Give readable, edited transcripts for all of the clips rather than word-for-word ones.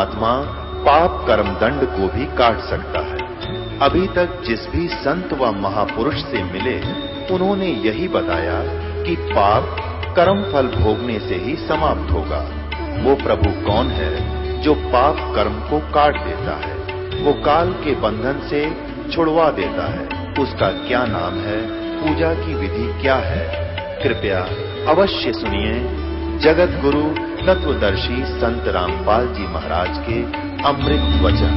परमात्मा पाप कर्म दंड को भी काट सकता है। अभी तक जिस भी संत व महापुरुष से मिले, उन्होंने यही बताया कि पाप कर्म फल भोगने से ही समाप्त होगा। वो प्रभु कौन है जो पाप कर्म को काट देता है, वो काल के बंधन से छुड़वा देता है। उसका क्या नाम है, पूजा की विधि क्या है? कृपया अवश्य सुनिए जगत गुरु तत्वदर्शी संत रामपाल जी महाराज के अमृत वचन।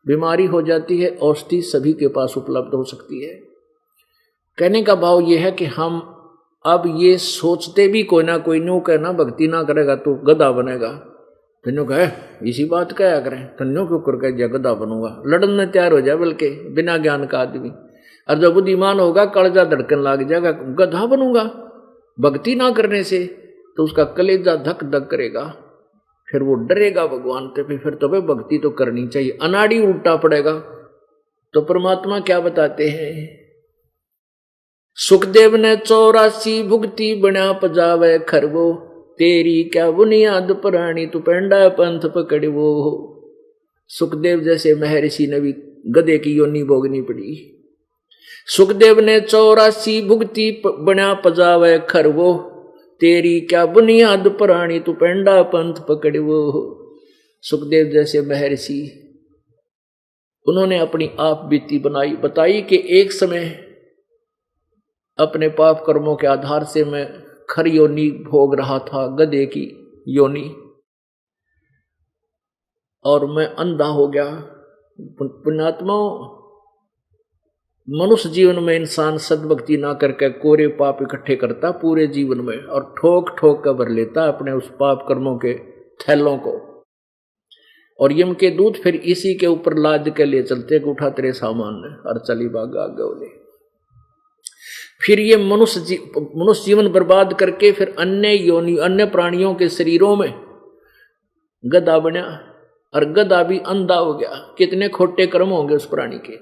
बीमारी हो जाती है, औषधि सभी के पास उपलब्ध हो सकती है। कहने का भाव यह है कि हम अब ये सोचते भी कोई ना कोई न्यू कहना भक्ति ना करेगा तो गधा बनेगा। धन्यो कहे इसी बात कहा करें, धन्यो क्यों कर कह गधा बनूंगा, लड़न में तैयार हो जाए बल्कि बिना ज्ञान का आदमी। और जब बुद्धिमान होगा कलेजा धड़कन लग जाएगा, गधा बनूंगा भक्ति ना करने से, तो उसका कलेजा धक धक करेगा, फिर वो डरेगा भगवान से, फिर तो भाई भक्ति तो करनी चाहिए, अनाड़ी उल्टा पड़ेगा। तो परमात्मा क्या बताते हैं, सुखदेव ने 84 भुगती बना पजावे खरवो, तेरी क्या बुनियाद पुरानी तू पेंडा पंथ पकड़वो। सुखदेव जैसे महर्षि ने भी गधे की योनि भोगनी पड़ी। सुखदेव ने 84 भुगती बना पजावे खरवो, तेरी क्या बुनियाद पुरानी तू पेंडा पंथ पकड़वो। सुखदेव जैसे महर्षि, उन्होंने अपनी आप बीती बताई कि एक समय अपने पाप कर्मों के आधार से मैं खर योनि भोग रहा था, गधे की योनि, और मैं अंधा हो गया। पुण्यात्माओं, मनुष्य जीवन में इंसान सद्भक्ति ना करके कोरे पाप इकट्ठे करता पूरे जीवन में, और ठोक ठोक कर भर लेता अपने उस पाप कर्मों के थैलों को, और यम के दूत फिर इसी के ऊपर लाद के लिए चलते कि उठा तेरे सामान और चली भागा गौले। फिर ये मनुष्य जीवन बर्बाद करके फिर अन्य प्राणियों के शरीरों में गधा बना, और गधा भी अंधा हो गया। कितने खोटे कर्म होंगे उस प्राणी के।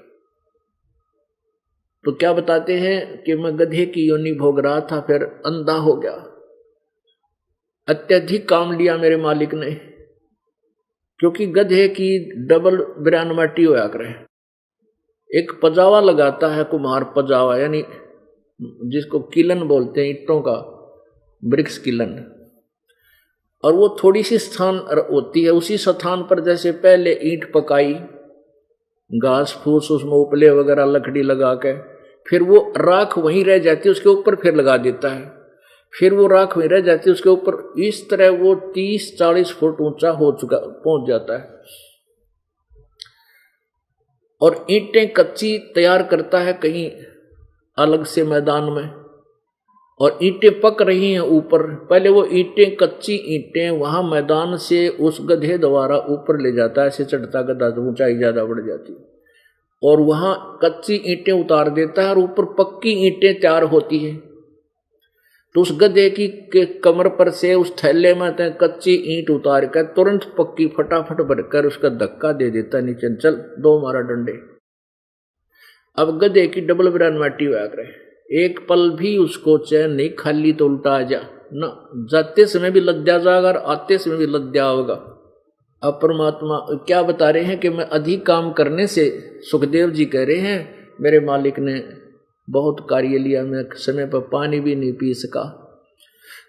तो क्या बताते हैं कि मैं गधे की योनि भोग रहा था, फिर अंधा हो गया। अत्यधिक काम लिया मेरे मालिक ने, क्योंकि गधे की डबल बिरानमाटी होया करे। एक पजावा लगाता है कुम्हार, पजावा यानी जिसको किलन बोलते हैं, ईंटों का ब्रिक्स किलन, और वो थोड़ी सी स्थान होती है, उसी स्थान पर जैसे पहले ईंट पकाई, घास फूस उसमें उपले वगैरह लकड़ी लगा के, फिर वो राख वहीं रह जाती है, उसके ऊपर फिर लगा देता है, फिर वो राख वहीं रह जाती है उसके ऊपर। इस तरह वो 30-40 फुट ऊंचा पहुंच जाता है, और ईंटें कच्ची तैयार करता है कहीं अलग से मैदान में, और ईंटें पक रही हैं ऊपर। पहले वो ईंटें, कच्ची ईंटें वहां मैदान से उस गधे द्वारा ऊपर ले जाता है, ऐसे चढ़ता गधा तो ऊंचाई ज्यादा बढ़ जाती है, और वहां कच्ची ईंटें उतार देता है और ऊपर पक्की ईंटें तैयार होती है। तो उस गधे की के कमर पर से उस थैले में कच्ची ईंट उतार कर तुरंत पक्की फटाफट भरकर उसका धक्का दे देता नीचे, चल 2 मारा डंडे। अब गधे की डबल बिरानमाटी हुआ करे, एक पल भी उसको चैन नहीं, खाली तो उल्टा आ जा ना, जाते समय भी लद्या जाएगा और आते समय भी लद्या होगा। अब परमात्मा क्या बता रहे हैं कि मैं अधिक काम करने से, सुखदेव जी कह रहे हैं मेरे मालिक ने बहुत कार्य लिया, मैं समय पर पानी भी नहीं पी सका,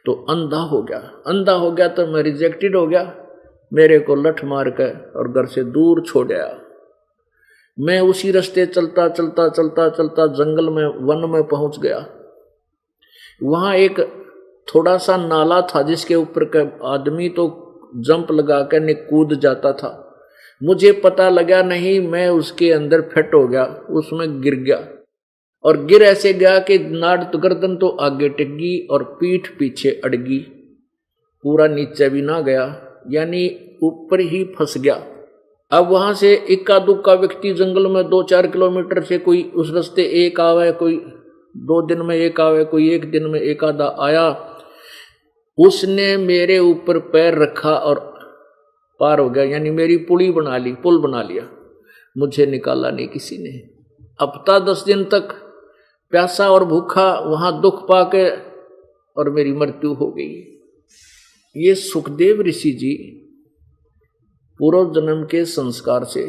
तो अंधा हो गया। अंधा हो गया तो मैं रिजेक्टेड हो गया, मेरे को लठ मार कर और घर से दूर छोड़ आया। मैं उसी रास्ते चलता चलता चलता चलता जंगल में, वन में पहुंच गया। वहां एक थोड़ा सा नाला था जिसके ऊपर का आदमी तो जंप लगा कर कूद जाता था। मुझे पता लगा नहीं, मैं उसके अंदर फिट हो गया, उसमें गिर गया, और गिर ऐसे गया कि नाड़ तो गर्दन तो आगे टिक गई और पीठ पीछे अड़ गई, पूरा नीचे भी ना गया, यानी ऊपर ही फंस गया। अब वहां से इक्का दुक्का व्यक्ति जंगल में 2-4 किलोमीटर से, कोई उस रास्ते एक आवे, कोई 2 दिन में एक आवे, कोई 1 दिन में एक आधा आया, उसने मेरे ऊपर पैर रखा और पार हो गया, यानी मेरी पुल बना लिया। मुझे निकाला नहीं किसी ने। हफ्ता 10 दिन तक प्यासा और भूखा वहां दुख पाके और मेरी मृत्यु हो गई। ये सुखदेव ऋषि जी पूर्व जन्म के संस्कार से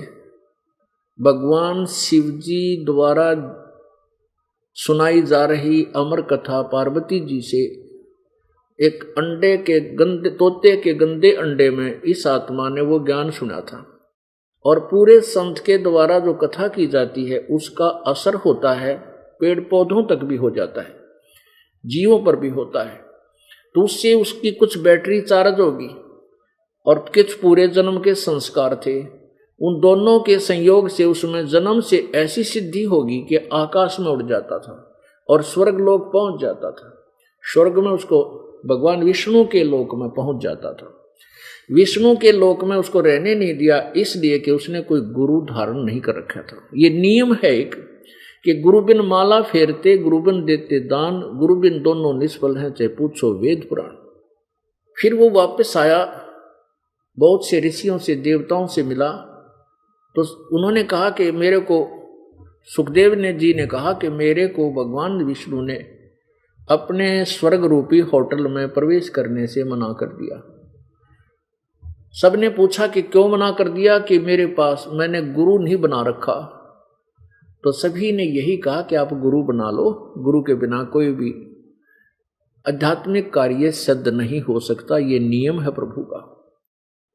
भगवान शिव जी द्वारा सुनाई जा रही अमर कथा पार्वती जी से एक अंडे के गंदे तोते के गंदे अंडे में इस आत्मा ने वो ज्ञान सुना था। और पूरे संत के द्वारा जो कथा की जाती है उसका असर होता है, पेड़ पौधों तक भी हो जाता है, जीवों पर भी होता है। तो उससे उसकी कुछ बैटरी चार्ज होगी और कुछ पूरे जन्म के संस्कार थे, उन दोनों के संयोग से उसमें जन्म से ऐसी सिद्धि होगी कि आकाश में उड़ जाता था और स्वर्ग लोक पहुंच जाता था। स्वर्ग में उसको भगवान विष्णु के लोक में पहुंच जाता था। विष्णु के लोक में उसको रहने नहीं दिया, इसलिए कि उसने कोई गुरु धारण नहीं कर रखा था। ये नियम है एक कि गुरु बिन माला फेरते, गुरु बिन देते दान, गुरु बिन दोनों निष्फल हैं, चाहे पूछो वेद पुराण। फिर वो वापस आया, बहुत से ऋषियों से देवताओं से मिला, तो उन्होंने कहा कि मेरे को, सुखदेव जी ने कहा कि मेरे को भगवान विष्णु ने अपने स्वर्ग रूपी होटल में प्रवेश करने से मना कर दिया। सबने पूछा कि क्यों मना कर दिया, कि मेरे पास मैंने गुरु नहीं बना रखा। तो सभी ने यही कहा कि आप गुरु बना लो, गुरु के बिना कोई भी आध्यात्मिक कार्य सिद्ध नहीं हो सकता, ये नियम है प्रभु का।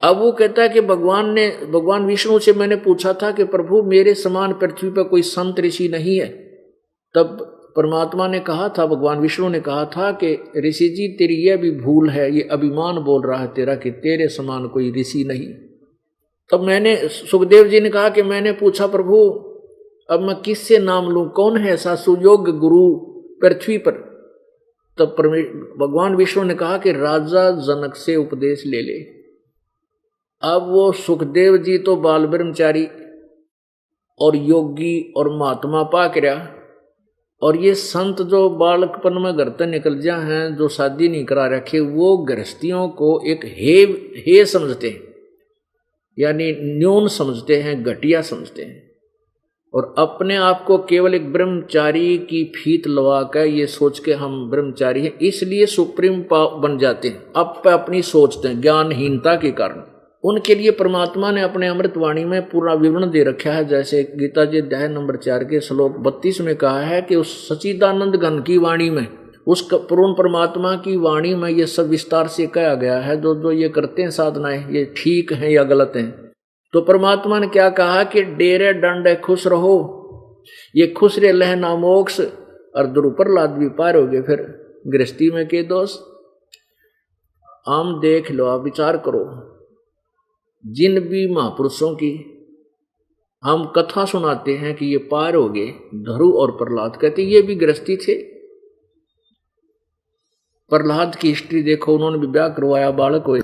अब वो कहता है कि भगवान विष्णु से मैंने पूछा था कि प्रभु मेरे समान पृथ्वी पर कोई संत ऋषि नहीं है। तब परमात्मा ने कहा था, भगवान विष्णु ने कहा था कि ऋषि जी तेरी यह भी भूल है, ये अभिमान बोल रहा है तेरा कि तेरे समान कोई ऋषि नहीं। तब मैंने, सुखदेव जी ने कहा कि मैंने पूछा प्रभु अब मैं किससे नाम लूं, कौन है ऐसा सुयोग्य गुरु पृथ्वी पर। तब भगवान विष्णु ने कहा कि राजा जनक से उपदेश ले ले। अब वो सुखदेव जी तो बाल ब्रह्मचारी और योगी और महात्मा पाक रहा, और ये संत जो बालकपन में घर से निकल जा हैं, जो शादी नहीं करा रखे, वो गृहस्थियों को एक हे समझते हैं, यानी न्यून समझते हैं, घटिया समझते हैं, और अपने आप को केवल एक ब्रह्मचारी की फीत लगा कर ये सोच के हम ब्रह्मचारी हैं, इसलिए सुप्रीम बन जाते हैं, अपनी सोचते हैं ज्ञानहीनता के कारण। उनके लिए परमात्मा ने अपने अमृतवाणी में पूरा विवरण दे रखा है। जैसे गीता जी अध्याय नंबर 4 के श्लोक 32 में कहा है कि उस सच्चिदानंद घन की वाणी में, उस पूर्ण परमात्मा की वाणी में ये सब विस्तार से कहा गया है। जो ये करते हैं साधनाएं, ये ठीक हैं या गलत हैं। तो परमात्मा ने क्या कहा कि डेरे डंडे खुश रहो, ये खुश रे लहना मोक्ष, और द्रुपर लाद भी पार हो गए। फिर गृहस्थी में के दोस्त आम देख लो, आप विचार करो, जिन भी महापुरुषों की हम कथा सुनाते हैं कि ये पार हो गए, धरु और प्रहलाद कहते ये भी गृहस्थी थे। प्रहलाद की हिस्ट्री देखो, उन्होंने भी ब्याह करवाया, बालक हुए।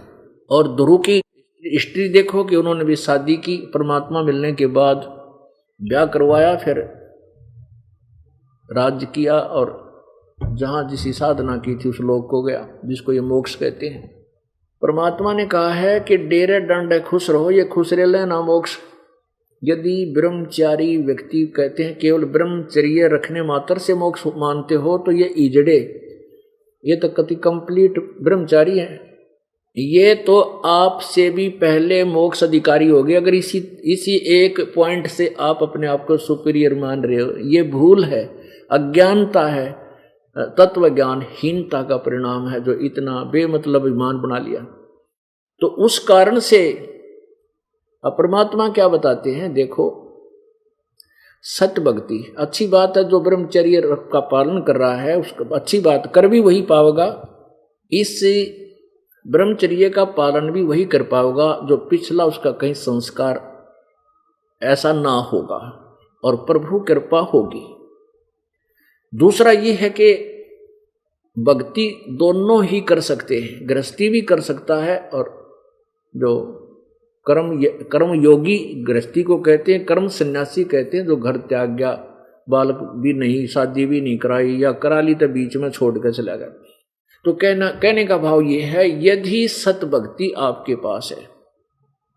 और ध्रुव की हिस्ट्री देखो कि उन्होंने भी शादी की, परमात्मा मिलने के बाद ब्याह करवाया, फिर राज्य किया और जहां जिसी साधना की थी उस लोक को गया, जिसको ये मोक्ष कहते हैं। परमात्मा ने कहा है कि डेरे डंडे खुश रहो, ये खुश रह लेना मोक्ष। यदि ब्रह्मचारी व्यक्ति कहते हैं केवल ब्रह्मचर्य रखने मात्र से मोक्ष मानते हो, तो ये इजड़े, ये तो कति कंप्लीट ब्रह्मचारी है। ये तो आपसे भी पहले मोक्ष अधिकारी हो गए, अगर इसी एक पॉइंट से आप अपने आप को सुपीरियर मान रहे हो। ये भूल है, अज्ञानता है, तत्व ज्ञानहीनता का परिणाम है, जो इतना बेमतलब ईमान बना लिया। तो उस कारण से परमात्मा क्या बताते हैं, देखो सत्य भक्ति अच्छी बात है, जो ब्रह्मचर्य का पालन कर रहा है उसका अच्छी बात, कर भी वही पाएगा। इस ब्रह्मचर्य का पालन भी वही कर पाएगा जो पिछला उसका कहीं संस्कार ऐसा ना होगा, और प्रभु कृपा होगी। दूसरा ये है कि भक्ति दोनों ही कर सकते हैं, गृहस्थी भी कर सकता है, और जो कर्म योगी गृहस्थी को कहते हैं, कर्म सन्यासी कहते हैं, जो घर त्याग गया, बालक भी नहीं, शादी भी नहीं कराई, या करा ली तो बीच में छोड़ कर चला गया। तो कहने का भाव ये है, यदि सत भक्ति आपके पास है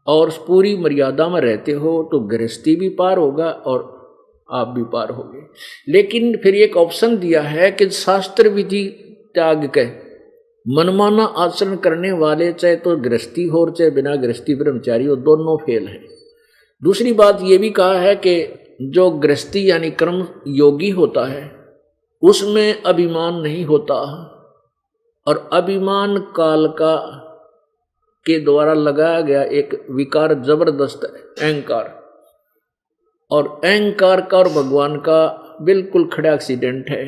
और पूरी मर्यादा में रहते हो, तो गृहस्थी भी पार होगा और आप भी पार होगे। लेकिन फिर एक ऑप्शन दिया है कि शास्त्र विधि त्याग के मनमाना आचरण करने वाले, चाहे तो गृहस्थी हो चाहे बिना गृहस्थी ब्रह्मचारी हो, दोनों फेल है। दूसरी बात ये भी कहा है कि जो गृहस्थी यानी कर्म योगी होता है उसमें अभिमान नहीं होता, और अभिमान काल का के द्वारा लगाया गया एक विकार जबरदस्त है, अहंकार। और अहंकार का और भगवान का बिल्कुल खड़ा एक्सीडेंट है।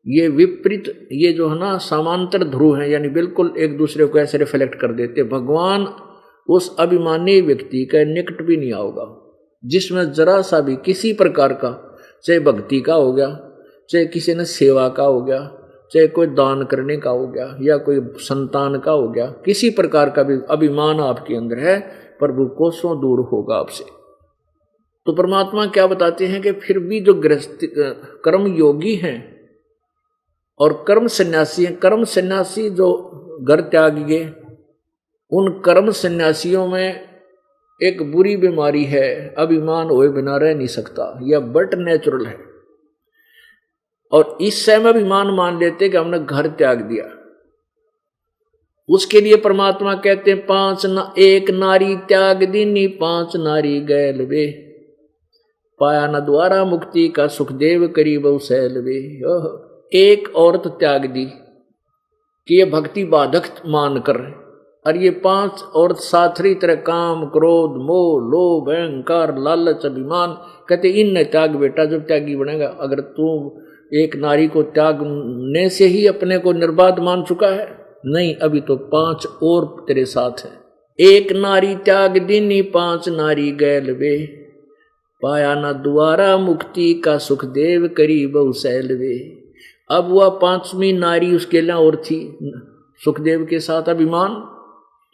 ये विपरीत, ये जो है ना समांतर ध्रुव है, यानी बिल्कुल एक दूसरे को ऐसे रिफ्लेक्ट कर देते। भगवान उस अभिमानी व्यक्ति का निकट भी नहीं आओगा जिसमें जरा सा भी किसी प्रकार का, चाहे भक्ति का हो गया, चाहे किसी ने सेवा का हो गया, चाहे कोई दान करने का हो गया, या कोई संतान का हो गया, किसी प्रकार का भी अभिमान आपके अंदर है, प्रभु कोसों दूर होगा आपसे। तो परमात्मा क्या बताते हैं कि फिर भी जो गृहस्थ कर्म योगी हैं और कर्म सन्यासी हैं, कर्म सन्यासी जो घर त्याग गए, उन कर्म सन्यासियों में एक बुरी बीमारी है, अभिमान हुए बिना रह नहीं सकता, यह बट नेचुरल है। और इस समय अभिमान मान लेते कि हमने घर त्याग दिया। उसके लिए परमात्मा कहते हैं एक नारी त्याग दीनी 5 नारी गैल वे, पाया न द्वारा मुक्ति का सुखदेव करीब सैल वे। एक औरत त्याग दी कि ये भक्ति बाधक मानकर, और ये 5 औरत साथरी तरह काम, क्रोध, मोह, लोभ, अहंकार, लालच, अभिमान, कहते इन त्याग बेटा, जब त्यागी बनेगा। अगर तू एक नारी को त्यागने से ही अपने को निर्बाध मान चुका है, नहीं, अभी तो 5 और तेरे साथ है। एक नारी त्याग दीनी 5 नारी गैल वे, पाया न द्वारा मुक्ति का सुखदेव करीब सैल वे। अब वह 5वीं नारी उसके लिए और थी, सुखदेव के साथ अभिमान,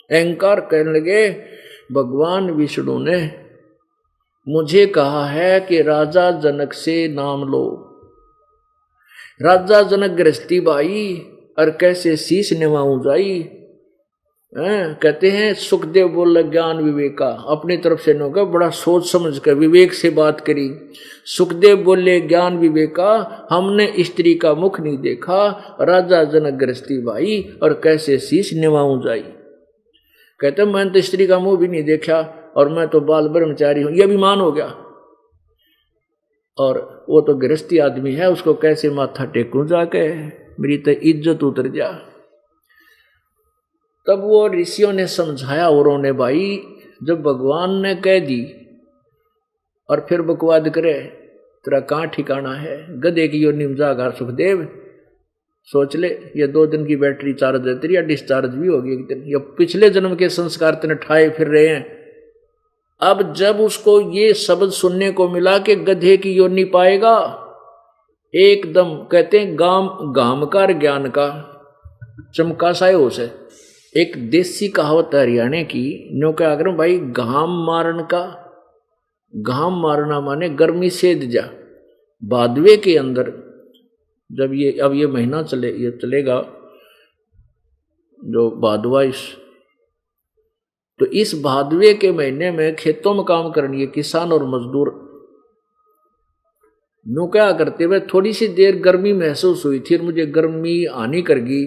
अहंकार। कहने लगे भगवान विष्णु ने मुझे कहा है कि राजा जनक से नाम लो। राजा जनक गृहस्थी भाई और कैसे शीश निभाऊं जाई। कहते हैं सुखदेव बोले ज्ञान विवेका, अपनी तरफ से न होगा, बड़ा सोच समझ कर विवेक से बात करी। सुखदेव बोले ज्ञान विवेका, हमने स्त्री का मुख नहीं देखा, राजा जनक गृहस्थी भाई और कैसे शीश निभाऊं जाई। कहते मैंने तो स्त्री का मुंह भी नहीं देखा और मैं तो बाल ब्रह्मचारी हूं, यह अभिमान हो गया। और वो तो गृहस्थी आदमी है, उसको कैसे माथा टेकूं जाके, मेरी तो इज्जत उतर जा। तब वो ऋषियों ने समझाया औरों ने, भाई जब भगवान ने कह दी और फिर बकवाद करे, तेरा कहाँ ठिकाना है, गधे की योनि में जा घर सुखदेव। सोच ले, ये 2 दिन की बैटरी चार्ज है तेरी, या डिस्चार्ज भी होगी एक दिन, या पिछले जन्म के संस्कार तेने ठाए फिर रहे हैं। अब जब उसको ये शब्द सुनने को मिला कि गधे की योनि पाएगा, एकदम कहते हैं गाम का ज्ञान का चमका सा होश है। एक देसी कहावत है हरियाणा की, नो क्या करूं भाई, घाम मारना माने गर्मी सेध जा। भादवे के अंदर जब ये महीना चलेगा जो भादवा, तो इस भादवे के महीने में खेतों में काम करनी है किसान और मजदूर। नो क्या करते हुए थोड़ी सी देर गर्मी महसूस हुई थी, मुझे गर्मी हानि कर गई,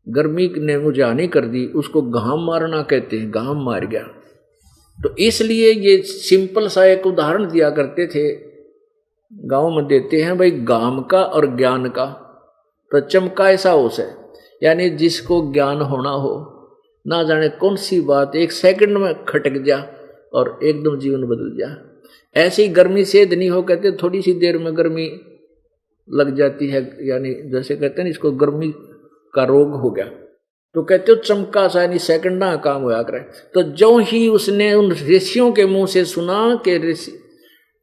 गर्मी ने मुझे हानि कर दी, उसको घाम मारना कहते हैं, घाम मार गया। तो इसलिए ये सिंपल सा एक उदाहरण दिया करते थे, गांव में देते हैं भाई, गाम का और ज्ञान का। तो चमका ऐसा होश है, यानी जिसको ज्ञान होना हो, ना जाने कौन सी बात 1 सेकंड में खटक जा और एकदम जीवन बदल जा। ऐसी गर्मी सेध नहीं हो, कहते थोड़ी सी देर में गर्मी लग जाती है, यानी जैसे कहते हैं इसको गर्मी का रोग हो गया। तो कहते हो चमका सा, यानी सेकंडा काम होया करे। तो जो ही उसने उन ऋषियों के मुंह से सुना कि ऋषि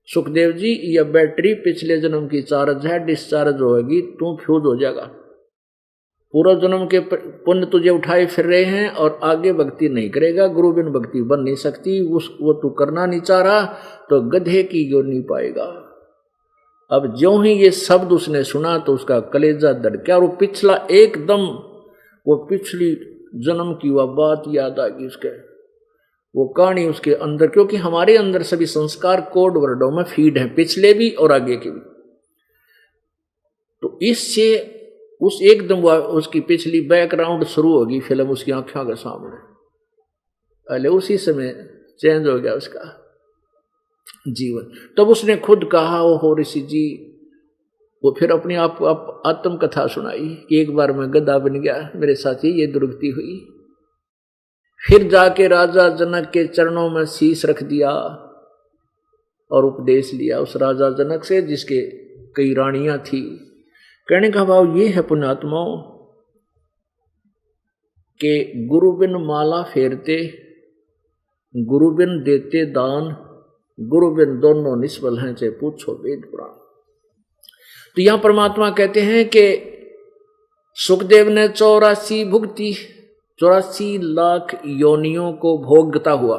सुखदेव जी, यह बैटरी पिछले जन्म की चार्ज है, डिस्चार्ज होगी, तू फ्यूज हो जाएगा। पूर्व जन्म के पुण्य तुझे उठाए फिर रहे हैं और आगे भक्ति नहीं करेगा, गुरु बिन भक्ति बन नहीं सकती, वो तू करना नहीं चाह रहा, तो गधे की योनि पाएगा। अब ज्यों ही ये शब्द उसने सुना तो उसका कलेजा धड़का, और वो पिछला एकदम वो पिछली जन्म की वह बात याद आ गई उसके, वो कहानी उसके अंदर, क्योंकि हमारे अंदर सभी संस्कार कोड वर्डों में फीड है, पिछले भी और आगे के भी। तो इससे उस एकदम उसकी पिछली बैकग्राउंड शुरू होगी फिल्म उसकी आंखों के सामने, पहले उसी समय चेंज हो गया उसका जीवन। तब उसने खुद कहा, ओहो ऋषि जी, वो फिर अपनी आप आत्मकथा सुनाई कि एक बार मैं गधा बन गया, मेरे साथ ये दुर्गति हुई। फिर जाके राजा जनक के चरणों में शीश रख दिया और उपदेश लिया उस राजा जनक से, जिसके कई रानियां थी। कहने का भाव ये है पुण्यात्माओं कि गुरु बिन माला फेरते, गुरु बिन देते दान, गुरु बिन दोनों निष्फल हैं, चाहे पूछो वेद पुराण। तो यहां परमात्मा कहते हैं कि सुखदेव ने 84 भुगती, 84 लाख योनियों को भोगता हुआ,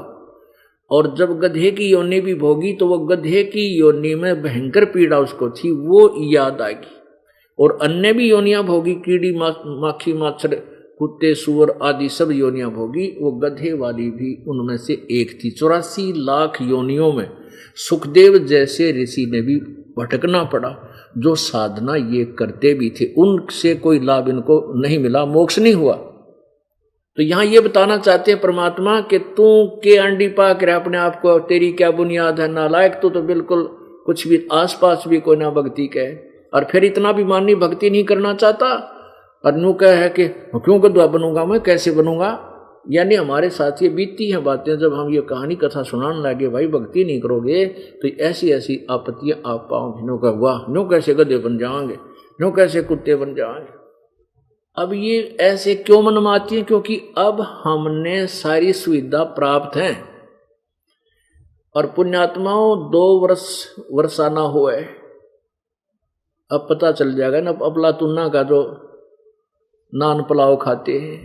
और जब गधे की योनि भी भोगी तो वो गधे की योनि में भयंकर पीड़ा उसको थी, वो याद आएगी। और अन्य भी योनियां भोगी, कीड़ी माखी मच्छर कुत्ते सुअर आदि सब योनियां भोगी, वो गधे वाली भी उनमें से एक थी। 84 लाख योनियों में सुखदेव जैसे ऋषि ने भी भटकना पड़ा, जो साधना ये करते भी थे, उनसे कोई लाभ इनको नहीं मिला, मोक्ष नहीं हुआ। तो यहां ये बताना चाहते हैं परमात्मा कि तू के अंडी पाक रहे अपने आप को, तेरी क्या बुनियाद है, नालायक तो बिल्कुल कुछ भी आसपास भी कोई ना भक्ति के, और फिर इतना भी माननी भक्ति नहीं करना चाहता, और न्यू कह है कि क्यों गधुआ बनूंगा मैं, कैसे बनूंगा। यानी हमारे साथ ये बीती हैं बातें, जब हम ये कहानी कथा सुनाने लगे, भाई भक्ति नहीं करोगे तो ऐसी ऐसी आपत्तियां आप पाओगे। न्यू कह वाह, न्यू कैसे गधे बन जाएंगे, न्यू कैसे कुत्ते बन जाएंगे। अब ये ऐसे क्यों मन में आती है? क्योंकि अब हमने सारी सुविधा प्राप्त है, और पुण्यात्माओं 2 वर्षाना हुआ है, अब पता चल जाएगा ना। अबला तुन्ना का जो नान पुलाव खाते हैं,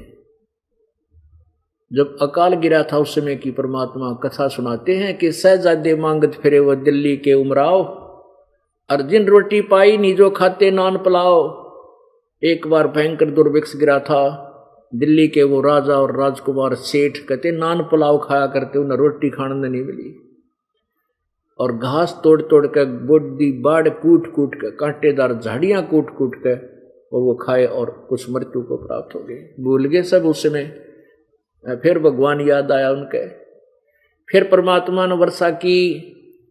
जब अकाल गिरा था उस समय की परमात्मा कथा सुनाते हैं कि सहजादे मांगत फिरे वो दिल्ली के उमराव, अर्जुन रोटी पाई नीजो खाते नान पुलाव। एक बार भयंकर दुर्भिक्ष गिरा था, दिल्ली के वो राजा और राजकुमार सेठ कहते नान पुलाव खाया करते, उन्हें रोटी खाने नहीं मिली, और घास तोड़ तोड़ कर, बोडी बाड़ कूट कूट कर, कांटेदार झाड़ियां कूट कूट कर और वो खाए, और कुछ मृत्यु को प्राप्त हो गए, भूल गए सब उस समय। फिर भगवान याद आया उनके, फिर परमात्मा ने वर्षा की,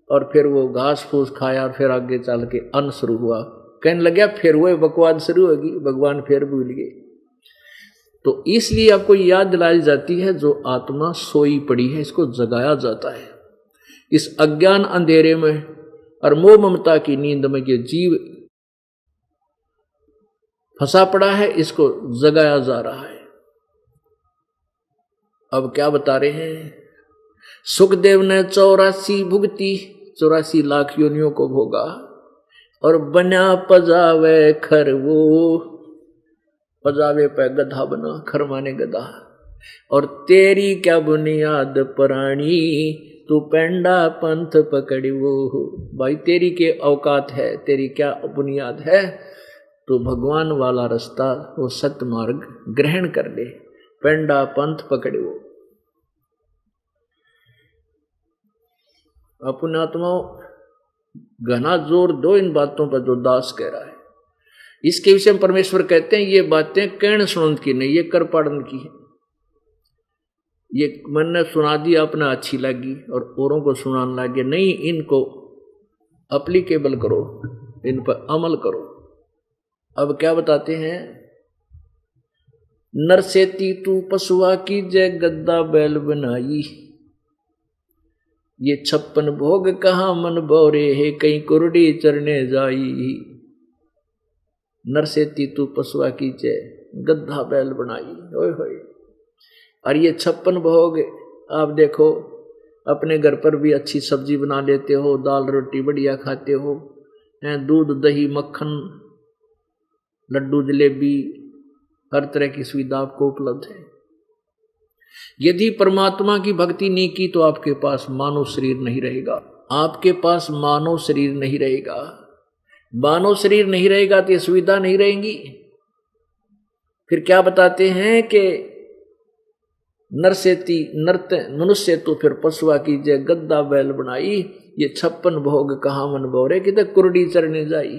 और फिर वो घास फूस खाया, और फिर आगे चल के अन्न शुरू हुआ। कहने लगे फिर वो बकवाद शुरू होगी, भगवान फिर भूल गए। तो इसलिए आपको याद दिलाई जाती है, जो आत्मा सोई पड़ी है इसको जगाया जाता है। इस अज्ञान अंधेरे में और मोह ममता की नींद में ये जीव फंसा पड़ा है, इसको जगाया जा रहा है। अब क्या बता रहे हैं? सुखदेव ने 84 भुगती, 84 लाख योनियों को भोगा, और बना पजावे खर, वो पजावे पे गधा बना, खर माने गधा। और तेरी क्या बुनियाद प्राणी, तू पेंडा पंथ पकड़ी वो। भाई तेरी के औकात है, तेरी क्या बुनियाद है, तो भगवान वाला रास्ता, वो सत्य मार्ग ग्रहण कर ले, पेंडा पंथ पकड़े वो। अपने आत्माओं घना जोर दो इन बातों पर जो दास कह रहा है। इसके विषय में परमेश्वर कहते हैं ये बातें कहण सुनंद की नहीं, ये कर पाड़न की है। ये मैंने सुना दी, आपने अच्छी लगी और औरों को सुनाने लगे, नहीं, इनको अप्लीकेबल करो, इन पर अमल करो। अब क्या बताते हैं? नरसेती तू पशुआ की जय गद्दा बैल बनाई, ये 56 भोग कहाँ मन बोरे है, कहीं कुरडी चरने जाई। नरसेती तू पशुआ की जय गद्दा बैल बनाई, ओए होए। और ये 56 भोग आप देखो, अपने घर पर भी अच्छी सब्जी बना लेते हो, दाल रोटी बढ़िया खाते हो, दूध दही मक्खन लड्डू जलेबी, हर तरह की सुविधा आपको उपलब्ध है। यदि परमात्मा की भक्ति नहीं की तो आपके पास मानव शरीर नहीं रहेगा, आपके पास मानव शरीर नहीं रहेगा। मानव शरीर नहीं रहेगा तो ये सुविधा नहीं रहेंगी। फिर क्या बताते हैं कि नरसेती नर्त मनुष्य तो फिर पशुआ की जय गद्दा बैल बनाई, ये 56 भोग कहाँ मन बोरे, कि कुरडी चरने जाई।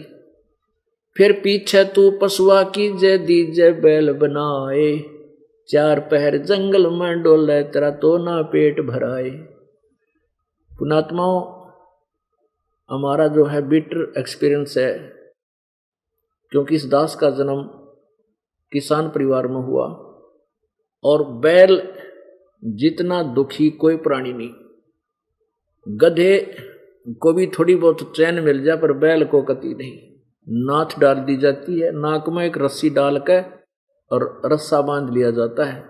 फिर पीछे तू पशुआ की जय दीजे बैल बनाए, चार पहर जंगल में डोले तेरा तो ना पेट भराए। पुणात्माओं, हमारा जो है बिटर एक्सपीरियंस है, क्योंकि इस दास का जन्म किसान परिवार में हुआ और बैल जितना दुखी कोई प्राणी नहीं। गधे को भी थोड़ी बहुत चैन मिल जाए पर बैल को कती नहीं। नाथ डाल दी जाती है, नाक में एक रस्सी डाल के और रस्सा बांध लिया जाता है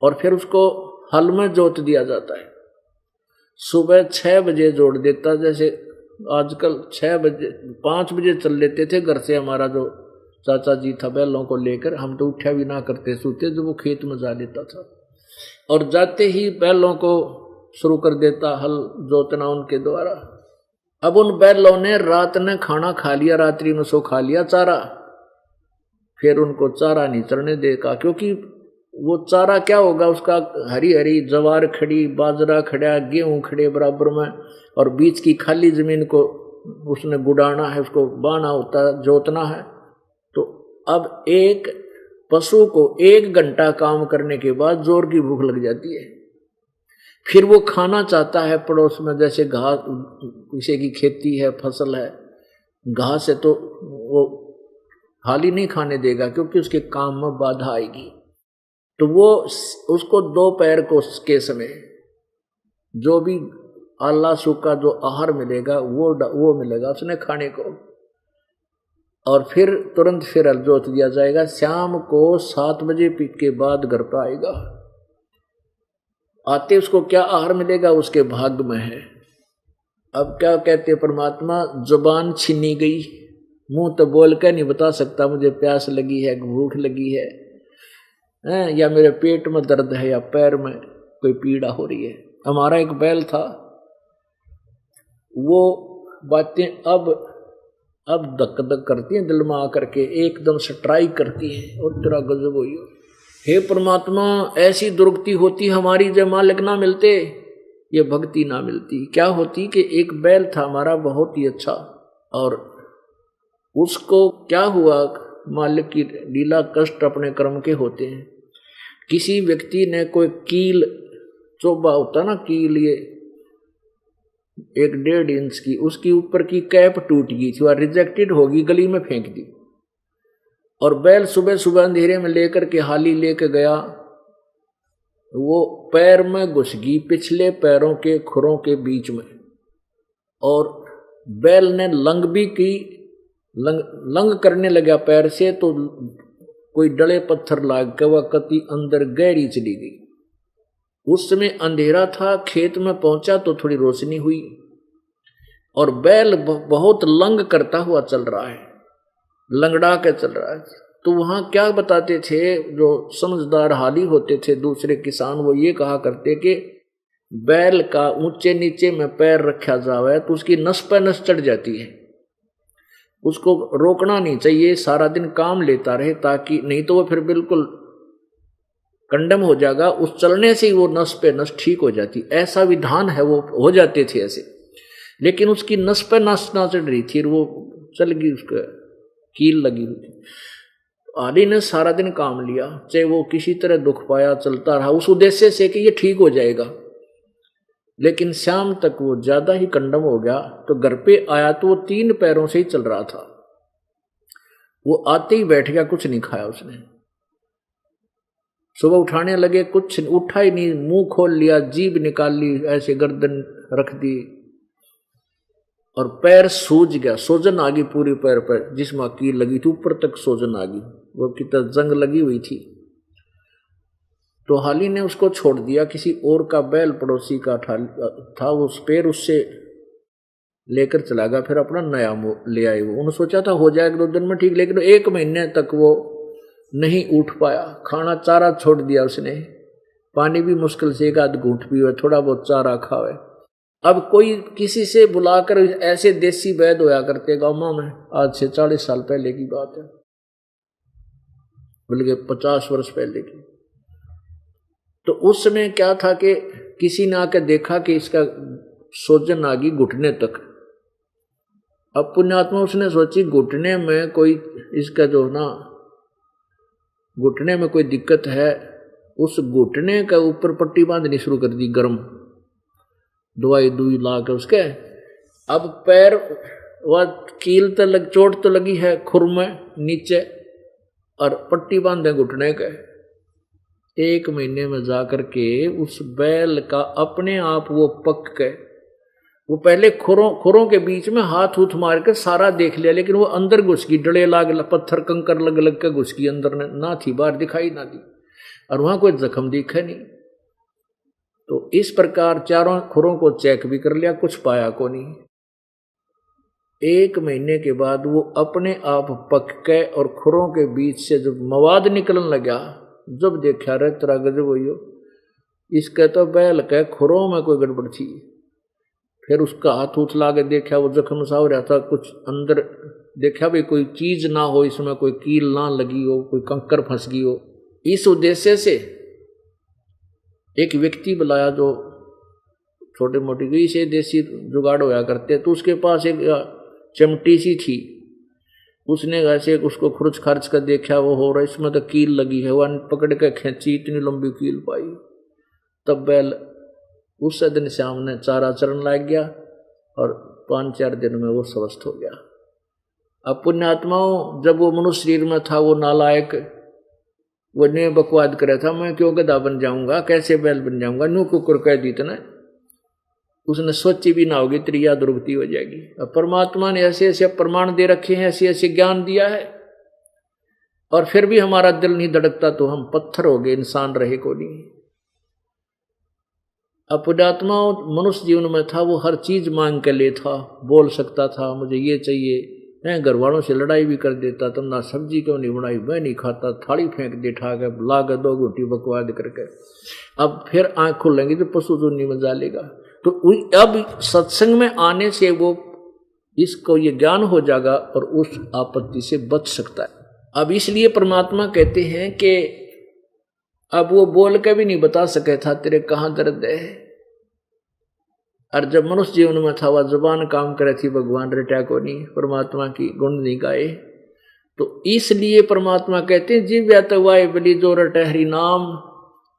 और फिर उसको हल में जोत दिया जाता है। सुबह 6 बजे जोड़ देता, जैसे आजकल 6 बजे 5 बजे चल लेते थे घर से। हमारा जो चाचा जी था बैलों को लेकर, हम तो उठा भी ना करते, सोते जो वो खेत में जा लेता था और जाते ही बैलों को शुरू कर देता हल जोतना उनके द्वारा। अब उन बैलों ने रात ने खाना खा लिया, रात्रि में सो खा लिया चारा, फिर उनको चारा नहीं चढ़ने देगा, क्योंकि वो चारा क्या होगा उसका, हरी हरी जवार खड़ी, बाजरा खड़ा, गेहूं खड़े बराबर में, और बीच की खाली जमीन को उसने गुड़ाना है, उसको बाना होता है, जोतना है। तो अब एक पशु को 1 घंटा काम करने के बाद जोर की भूख लग जाती है, फिर वो खाना चाहता है पड़ोस में, जैसे घास, किसी की खेती है, फसल है, घास है तो वो हाल ही नहीं खाने देगा क्योंकि उसके काम में बाधा आएगी। तो वो उसको दोपहर को के समय जो भी आला सूखा जो आहार मिलेगा वो मिलेगा उसने खाने को, और फिर तुरंत फिर हल जोत दिया जाएगा। शाम को 7 बजे के बाद घर पर आएगा। आते उसको क्या आहार मिलेगा उसके भाग्य में है। अब क्या कहते परमात्मा, जुबान छीनी गई, मुंह तो बोल कर नहीं बता सकता मुझे प्यास लगी है, भूख लगी है, या मेरे पेट में दर्द है, या पैर में कोई पीड़ा हो रही है। हमारा एक बैल था, वो बातें अब धक धक करती हैं दिल में आकर के, एकदम स्ट्राइक करती हैं और तेरा गजब होइयो। हे परमात्मा, ऐसी दुर्गति होती हमारी जब मालिक ना मिलते, ये भक्ति ना मिलती। क्या होती कि एक बैल था हमारा बहुत ही अच्छा, और उसको क्या हुआ, मालिक की लीला, कष्ट अपने कर्म के होते हैं। किसी व्यक्ति ने कोई कील, चोबा होता ना कील, ये 1.5 इंच की, उसकी ऊपर की कैप टूट गई थी और रिजेक्टेड होगी, गली में फेंक दी। और बैल सुबह सुबह अंधेरे में लेकर के हाली लेकर गया, वो पैर में घुस गई, पिछले पैरों के खुरों के बीच में, और बैल ने लंग भी की, लंग करने लगा पैर से, तो कोई डले पत्थर लाग के वह कति अंदर गहरी चली गई। उस समय अंधेरा था, खेत में पहुंचा तो थोड़ी रोशनी हुई, और बैल बहुत लंग करता हुआ चल रहा है, लंगड़ा के चल रहा है। तो वहां क्या बताते थे जो समझदार हाली होते थे दूसरे किसान, वो ये कहा करते कि बैल का ऊंचे नीचे में पैर रखा जावे तो उसकी नस पे नस चढ़ जाती है, उसको रोकना नहीं चाहिए, सारा दिन काम लेता रहे, ताकि नहीं तो वो फिर बिल्कुल कंडम हो जाएगा। उस चलने से ही वो नस पे नस ठीक हो जाती, ऐसा विधान है, वो हो जाते थे ऐसे। लेकिन उसकी नस पे नस ना चढ़ रही थी, वो चल गई, उसका कील लगी हुई थी। आली ने सारा दिन काम लिया, चाहे वो किसी तरह दुख पाया, चलता रहा उस उद्देश्य से कि ये ठीक हो जाएगा, लेकिन शाम तक वो ज्यादा ही कंडम हो गया। तो घर पे आया तो वो 3 पैरों से ही चल रहा था, वो आते ही बैठ गया, कुछ नहीं खाया उसने। सुबह उठाने लगे, कुछ उठा ही नहीं, मुंह खोल लिया, जीभ निकाल ली, ऐसे गर्दन रख दी, और पैर सूज गया, सोजन आ गई पूरी पैर पर, जिसमें कील लगी थी ऊपर तक सोजन आ गई, वो कितना जंग लगी हुई थी। तो हाली ने उसको छोड़ दिया, किसी और का बैल पड़ोसी का था, उस पैर उससे लेकर चला गया, फिर अपना नया ले आए। वो उन्होंने सोचा था हो जाएगा 2 दिन में ठीक, लेकिन 1 महीने तक वो नहीं उठ पाया। खाना चारा छोड़ दिया उसने, पानी भी मुश्किल से 1 आध घूंट पीवे, थोड़ा बहुत चारा खावे। अब कोई किसी से बुलाकर, ऐसे देसी वैद्य होया करते गाँव में, आज से 40 साल पहले की बात है, बल्कि 50 वर्ष पहले की। तो उस समय क्या था कि किसी ने आकर देखा कि इसका सोजन आ गई घुटने तक, अब पुण्यात्मा उसने सोची घुटने में कोई इसका जो ना घुटने में कोई दिक्कत है, उस घुटने के ऊपर पट्टी बांधनी शुरू कर दी गर्म, दवाई दुई ला के उसके। अब पैर वह कील तो लग, चोट तो लगी है खुर में नीचे, और पट्टी बांधे घुटने के। 1 महीने में जाकर के उस बैल का अपने आप वो पक के, वो पहले खुरों के बीच में हाथ उथ मार के सारा देख लिया, लेकिन वो अंदर घुस गई, डले लाग पत्थर कंकर लग लग के घुस गई अंदर, ना थी, बाहर दिखाई ना दी, और वहां कोई जख्म दिखे नहीं। तो इस प्रकार चारों खुरों को चेक भी कर लिया, कुछ पाया को नहीं। 1 महीने के बाद वो अपने आप पक के और खुरों के बीच से जब मवाद निकलने लगा, जब देखा रे तेरा गजब हुई हो, इसके तो बैल के खुरों में कोई गड़बड़ थी। फिर उसका हाथ उठ ला के देखा, वो जख्म सा हो रहा था, कुछ अंदर देखा भी कोई चीज ना हो, इसमें कोई कील ना लगी हो, कोई कंकर फंस गई हो। इस उद्देश्य से एक व्यक्ति बुलाया जो छोटे मोटे गई से देसी जुगाड़ होया करते, तो उसके पास एक चमटी सी थी, उसने ऐसे उसको खुरच खर्च कर देखा, वो हो रहा इसमें तो कील लगी है, वह पकड़ के खींची, इतनी लंबी कील पाई। तब बैल उस दिन शाम ने चारा चरण लग गया और 5-4 दिन में वो स्वस्थ हो गया। अब पुण्यात्माओं, जब वो मनुष्य शरीर में था, वो नालायक, वो ने बकवाद करे था, मैं क्यों गधा बन जाऊंगा, कैसे बैल बन जाऊंगा, न्यू कुकुर कह दी ना, उसने सोची भी ना होगी, त्रिया दुर्गति हो जाएगी। अब परमात्मा ने ऐसे ऐसे प्रमाण दे रखे हैं, ऐसे ऐसे ज्ञान दिया है, और फिर भी हमारा दिल नहीं धड़कता, तो हम पत्थर हो गए, इंसान रहे को नहीं। अब पुण्यात्मा मनुष्य जीवन में था, वो हर चीज मांग के ले था, बोल सकता था मुझे ये चाहिए, घर वालों से लड़ाई भी कर देता, तुम ना सब्जी क्यों नहीं बनाई, मैं नहीं खाता, थाली फेंक दे ठा के, लाग 2 घूटी बकवाद करके। अब फिर आंख खुलेंगी तो पशु चुन्नी में डालेगा। तो अब सत्संग में आने से वो इसको ये ज्ञान हो जाएगा और उस आपत्ति से बच सकता है। अब इसलिए परमात्मा कहते हैं कि अब वो बोल के भी नहीं बता सके था तेरे कहाँ दर्द है, और जब मनुष्य जीवन में था, वह जुबान काम करे थी, भगवान रटा को नहीं, परमात्मा की गुण नहीं गाए। तो इसलिए परमात्मा कहते हैं जीव या तो वाय बलि जो रटे हरि नाम,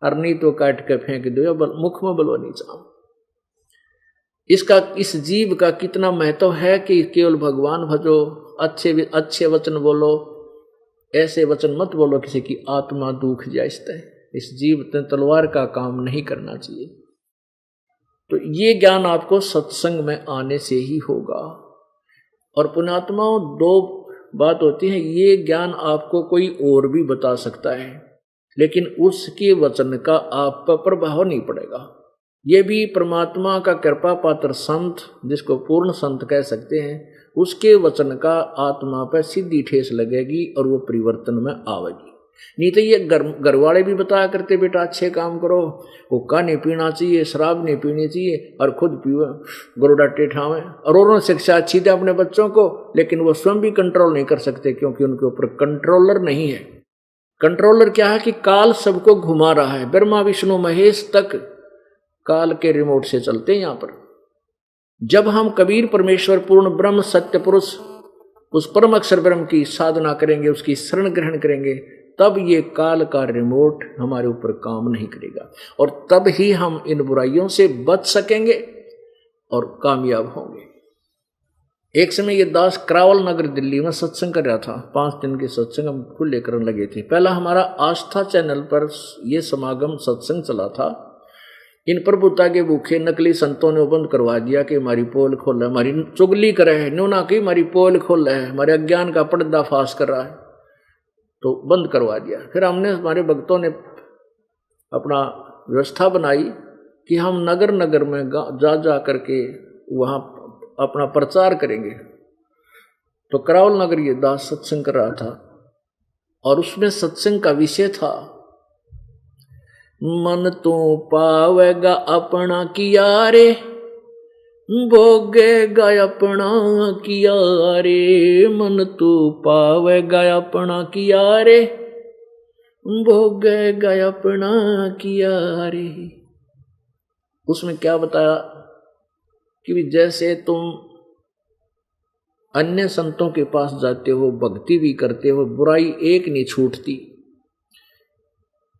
और नहीं तो काट के फेंक दो, मुख में बलो नहीं चाहो। इसका इस जीव का कितना महत्व है कि केवल भगवान भजो, अच्छे वचन बोलो, ऐसे वचन मत बोलो किसी की आत्मा दुख जाए। इस जीव ने तलवार का काम नहीं करना चाहिए। तो ये ज्ञान आपको सत्संग में आने से ही होगा। और पुण्यात्माओं, 2 बात होती है, ये ज्ञान आपको कोई और भी बता सकता है, लेकिन उसके वचन का आप पर प्रभाव नहीं पड़ेगा। ये भी परमात्मा का कृपा पात्र संत, जिसको पूर्ण संत कह सकते हैं, उसके वचन का आत्मा पर सीधी ठेस लगेगी और वो परिवर्तन में आवेगी। नहीं तो ये घर वाले भी बताया करते, बेटा अच्छे काम करो, हुक्का नहीं पीना चाहिए, शराब नहीं पीनी चाहिए, और खुद पीवे गरुड़ा टेठावे, और उन्होंने शिक्षा अच्छी दे अपने बच्चों को, लेकिन वो स्वयं भी कंट्रोल नहीं कर सकते, क्योंकि उनके ऊपर कंट्रोलर नहीं है। कंट्रोलर क्या है कि काल सबको घुमा रहा है, ब्रह्मा विष्णु महेश तक काल के रिमोट से चलते हैं। यहाँ पर जब हम कबीर परमेश्वर पूर्ण ब्रह्म सत्य पुरुष उस परम अक्षर ब्रह्म की साधना करेंगे, उसकी शरण ग्रहण करेंगे, तब ये काल का रिमोट हमारे ऊपर काम नहीं करेगा, और तब ही हम इन बुराइयों से बच सकेंगे और कामयाब होंगे। एक समय ये दास करावल नगर दिल्ली में सत्संग कर रहा था, 5 दिन के सत्संग हम खुले करने लगे थे। पहला हमारा आस्था चैनल पर यह समागम सत्संग चला था। इन प्रभुता के भूखे नकली संतों ने बंद करवा दिया कि हमारी पोल खोल है, हमारी चुगली करे है, न्यूना की हमारी पोल खोल है, हमारे अज्ञान का पर्दा फाश कर रहा है, तो बंद करवा दिया। फिर हमने, हमारे भक्तों ने अपना व्यवस्था बनाई कि हम नगर नगर में जा करके वहाँ अपना प्रचार करेंगे। तो करावल नगर ये दास सत्संग कर रहा था, और उसमें सत्संग का विषय था, मन तो पावेगा अपना किया रे, भोगेगा अपना किया रे, मन तो पावेगा अपना किया रे, भोगेगा अपना किया रे। उसमें क्या बताया कि जैसे तुम अन्य संतों के पास जाते हो, भक्ति भी करते हो, बुराई एक नहीं छूटती।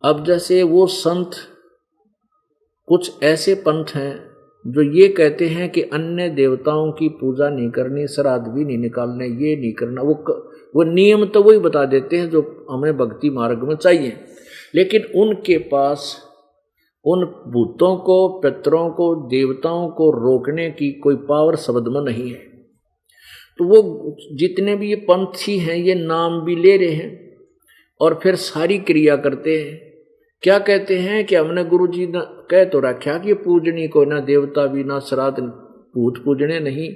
अब जैसे वो संत, कुछ ऐसे पंथ हैं जो ये कहते हैं कि अन्य देवताओं की पूजा नहीं करनी, श्राद्ध भी नहीं निकालने, ये नहीं करना, वो नियम तो वही बता देते हैं जो हमें भक्ति मार्ग में चाहिए, लेकिन उनके पास उन भूतों को, पितरों को, देवताओं को रोकने की कोई पावर शब्द में नहीं है। तो वो जितने भी ये पंथी हैं ये नाम भी ले रहे हैं और फिर सारी क्रिया करते हैं। क्या कहते हैं कि हमने गुरुजी ने कह तो रखा कि पूजनी को ना देवता भी, ना श्राद्ध, भूत पूजने नहीं,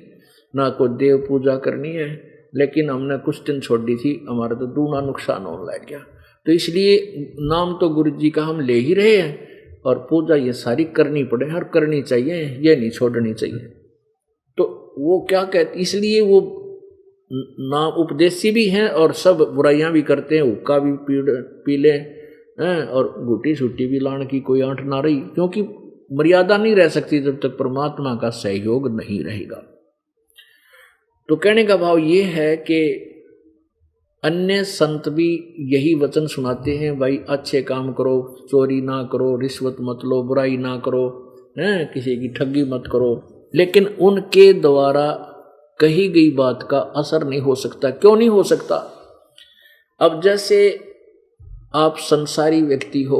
ना कोई देव पूजा करनी है, लेकिन हमने कुछ दिन छोड़ दी थी, हमारा तो दूना नुकसान होने लग गया। तो इसलिए नाम तो गुरुजी का हम ले ही रहे हैं और पूजा ये सारी करनी पड़े और करनी चाहिए, ये नहीं छोड़नी चाहिए। तो वो क्या कहते, इसलिए वो नाम उपदेशी भी हैं और सब बुराइयां भी करते हैं, हुक्का भी पी ले और गुटी छुट्टी भी लाने की कोई आंट ना रही, क्योंकि मर्यादा नहीं रह सकती जब तक परमात्मा का सहयोग नहीं रहेगा। तो कहने का भाव ये है कि अन्य संत भी यही वचन सुनाते हैं, भाई अच्छे काम करो, चोरी ना करो, रिश्वत मत लो, बुराई ना करो, किसी की ठगी मत करो, लेकिन उनके द्वारा कही गई बात का असर नहीं हो सकता। क्यों नहीं हो सकता? अब जैसे आप संसारी व्यक्ति हो,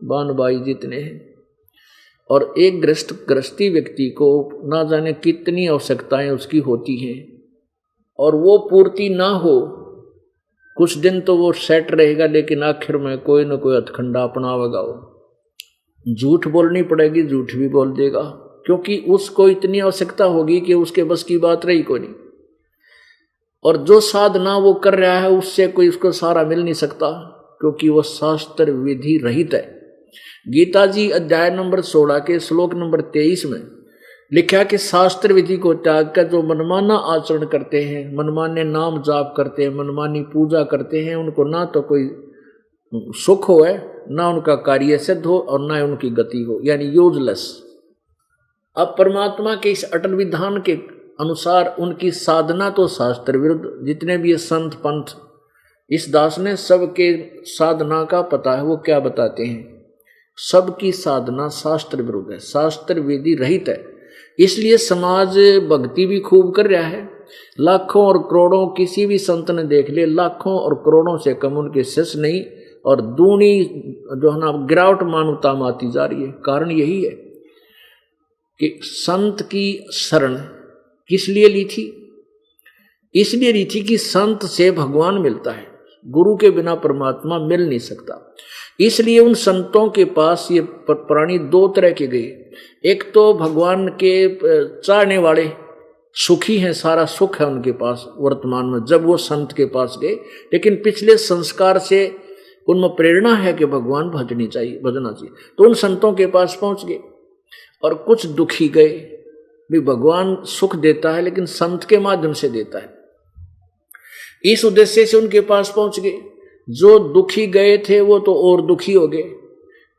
बान भाई जितने हैं, और एक गृहस्थी व्यक्ति को ना जाने कितनी आवश्यकताएं उसकी होती हैं और वो पूर्ति ना हो, कुछ दिन तो वो सेट रहेगा, लेकिन आखिर में कोई ना कोई हथखंडा अपनावेगा, वो झूठ बोलनी पड़ेगी, झूठ भी बोल देगा, क्योंकि उसको इतनी आवश्यकता होगी कि उसके बस की बात रही कोई नहीं। और जो साधना वो कर रहा है उससे कोई उसको सहारा मिल नहीं सकता, क्योंकि वो शास्त्र विधि रहित है। गीता जी अध्याय नंबर 16 के श्लोक नंबर 23 में लिखा कि शास्त्र विधि को त्याग कर जो मनमाना आचरण करते हैं, मनमाने नाम जाप करते हैं, मनमानी पूजा करते हैं, उनको ना तो कोई सुख हो है, ना उनका कार्य सिद्ध हो और ना उनकी गति हो, यानी यूजलेस। अब परमात्मा के इस अटल विधान के अनुसार उनकी साधना तो शास्त्र विरुद्ध, जितने भी ये संत पंथ, इस दास ने सबके साधना का पता है, वो क्या बताते हैं, सबकी साधना शास्त्र विरुद्ध है, शास्त्र विधि रहित है। इसलिए समाज भक्ति भी खूब कर रहा है, लाखों और करोड़ों, किसी भी संत ने देख ले, लाखों और करोड़ों से कम उनके शिष्य नहीं, और दूनी जो है ना गिरावट मानवता में आती जा रही है। कारण यही है कि संत की शरण किस लिए ली थी? इसलिए ली थी कि संत से भगवान मिलता है, गुरु के बिना परमात्मा मिल नहीं सकता। इसलिए उन संतों के पास ये प्राणी दो तरह के गए, एक तो भगवान के चाहने वाले सुखी हैं, सारा सुख है उनके पास वर्तमान में जब वो संत के पास गए, लेकिन पिछले संस्कार से उनमें प्रेरणा है कि भगवान भजना चाहिए, तो उन संतों के पास पहुंच गए। और कुछ दुखी गए भी, भगवान सुख देता है लेकिन संत के माध्यम से देता है, इस उद्देश्य से उनके पास पहुंच गए। जो दुखी गए थे वो तो और दुखी हो गए,